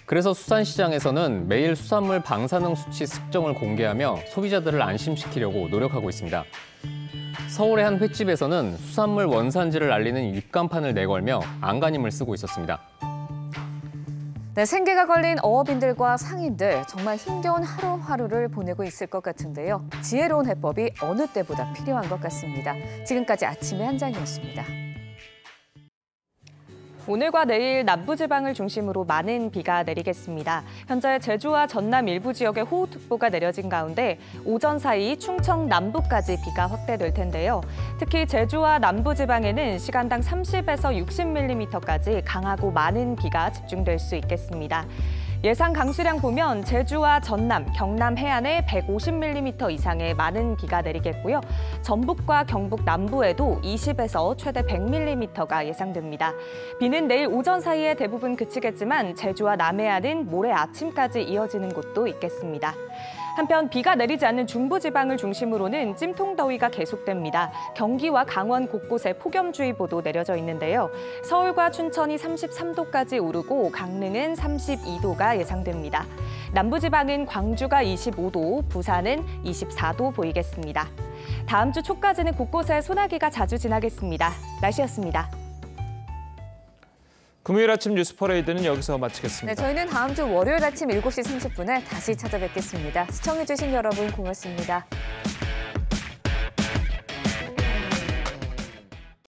Speaker 7: 그래서 수산시장에서는 매일 수산물 방사능 수치 측정을 공개하며 소비자들을 안심시키려고 노력하고 있습니다. 서울의 한 횟집에서는 수산물 원산지를 알리는 입간판을 내걸며 안간힘을 쓰고 있었습니다.
Speaker 2: 네, 생계가 걸린 어업인들과 상인들 정말 힘겨운 하루하루를 보내고 있을 것 같은데요. 지혜로운 해법이 어느 때보다 필요한 것 같습니다. 지금까지 아침의 한장이었습니다.
Speaker 8: 오늘과 내일 남부지방을 중심으로 많은 비가 내리겠습니다. 현재 제주와 전남 일부 지역에 호우특보가 내려진 가운데 오전 사이 충청 남부까지 비가 확대될 텐데요. 특히 제주와 남부지방에는 시간당 30에서 60mm까지 강하고 많은 비가 집중될 수 있겠습니다. 예상 강수량 보면 제주와 전남, 경남 해안에 150mm 이상의 많은 비가 내리겠고요. 전북과 경북 남부에도 20에서 최대 100mm가 예상됩니다. 비는 내일 오전 사이에 대부분 그치겠지만 제주와 남해안은 모레 아침까지 이어지는 곳도 있겠습니다. 한편 비가 내리지 않는 중부지방을 중심으로는 찜통더위가 계속됩니다. 경기와 강원 곳곳에 폭염주의보도 내려져 있는데요. 서울과 춘천이 33도까지 오르고 강릉은 32도가 예상됩니다. 남부지방은 광주가 25도, 부산은 24도 보이겠습니다. 다음 주 초까지는 곳곳에 소나기가 자주 지나겠습니다. 날씨였습니다.
Speaker 1: 금요일 아침 뉴스 퍼레이드는 여기서 마치겠습니다.
Speaker 2: 네, 저희는 다음 주 월요일 아침 7시 30분에 다시 찾아뵙겠습니다. 시청해주신 여러분 고맙습니다.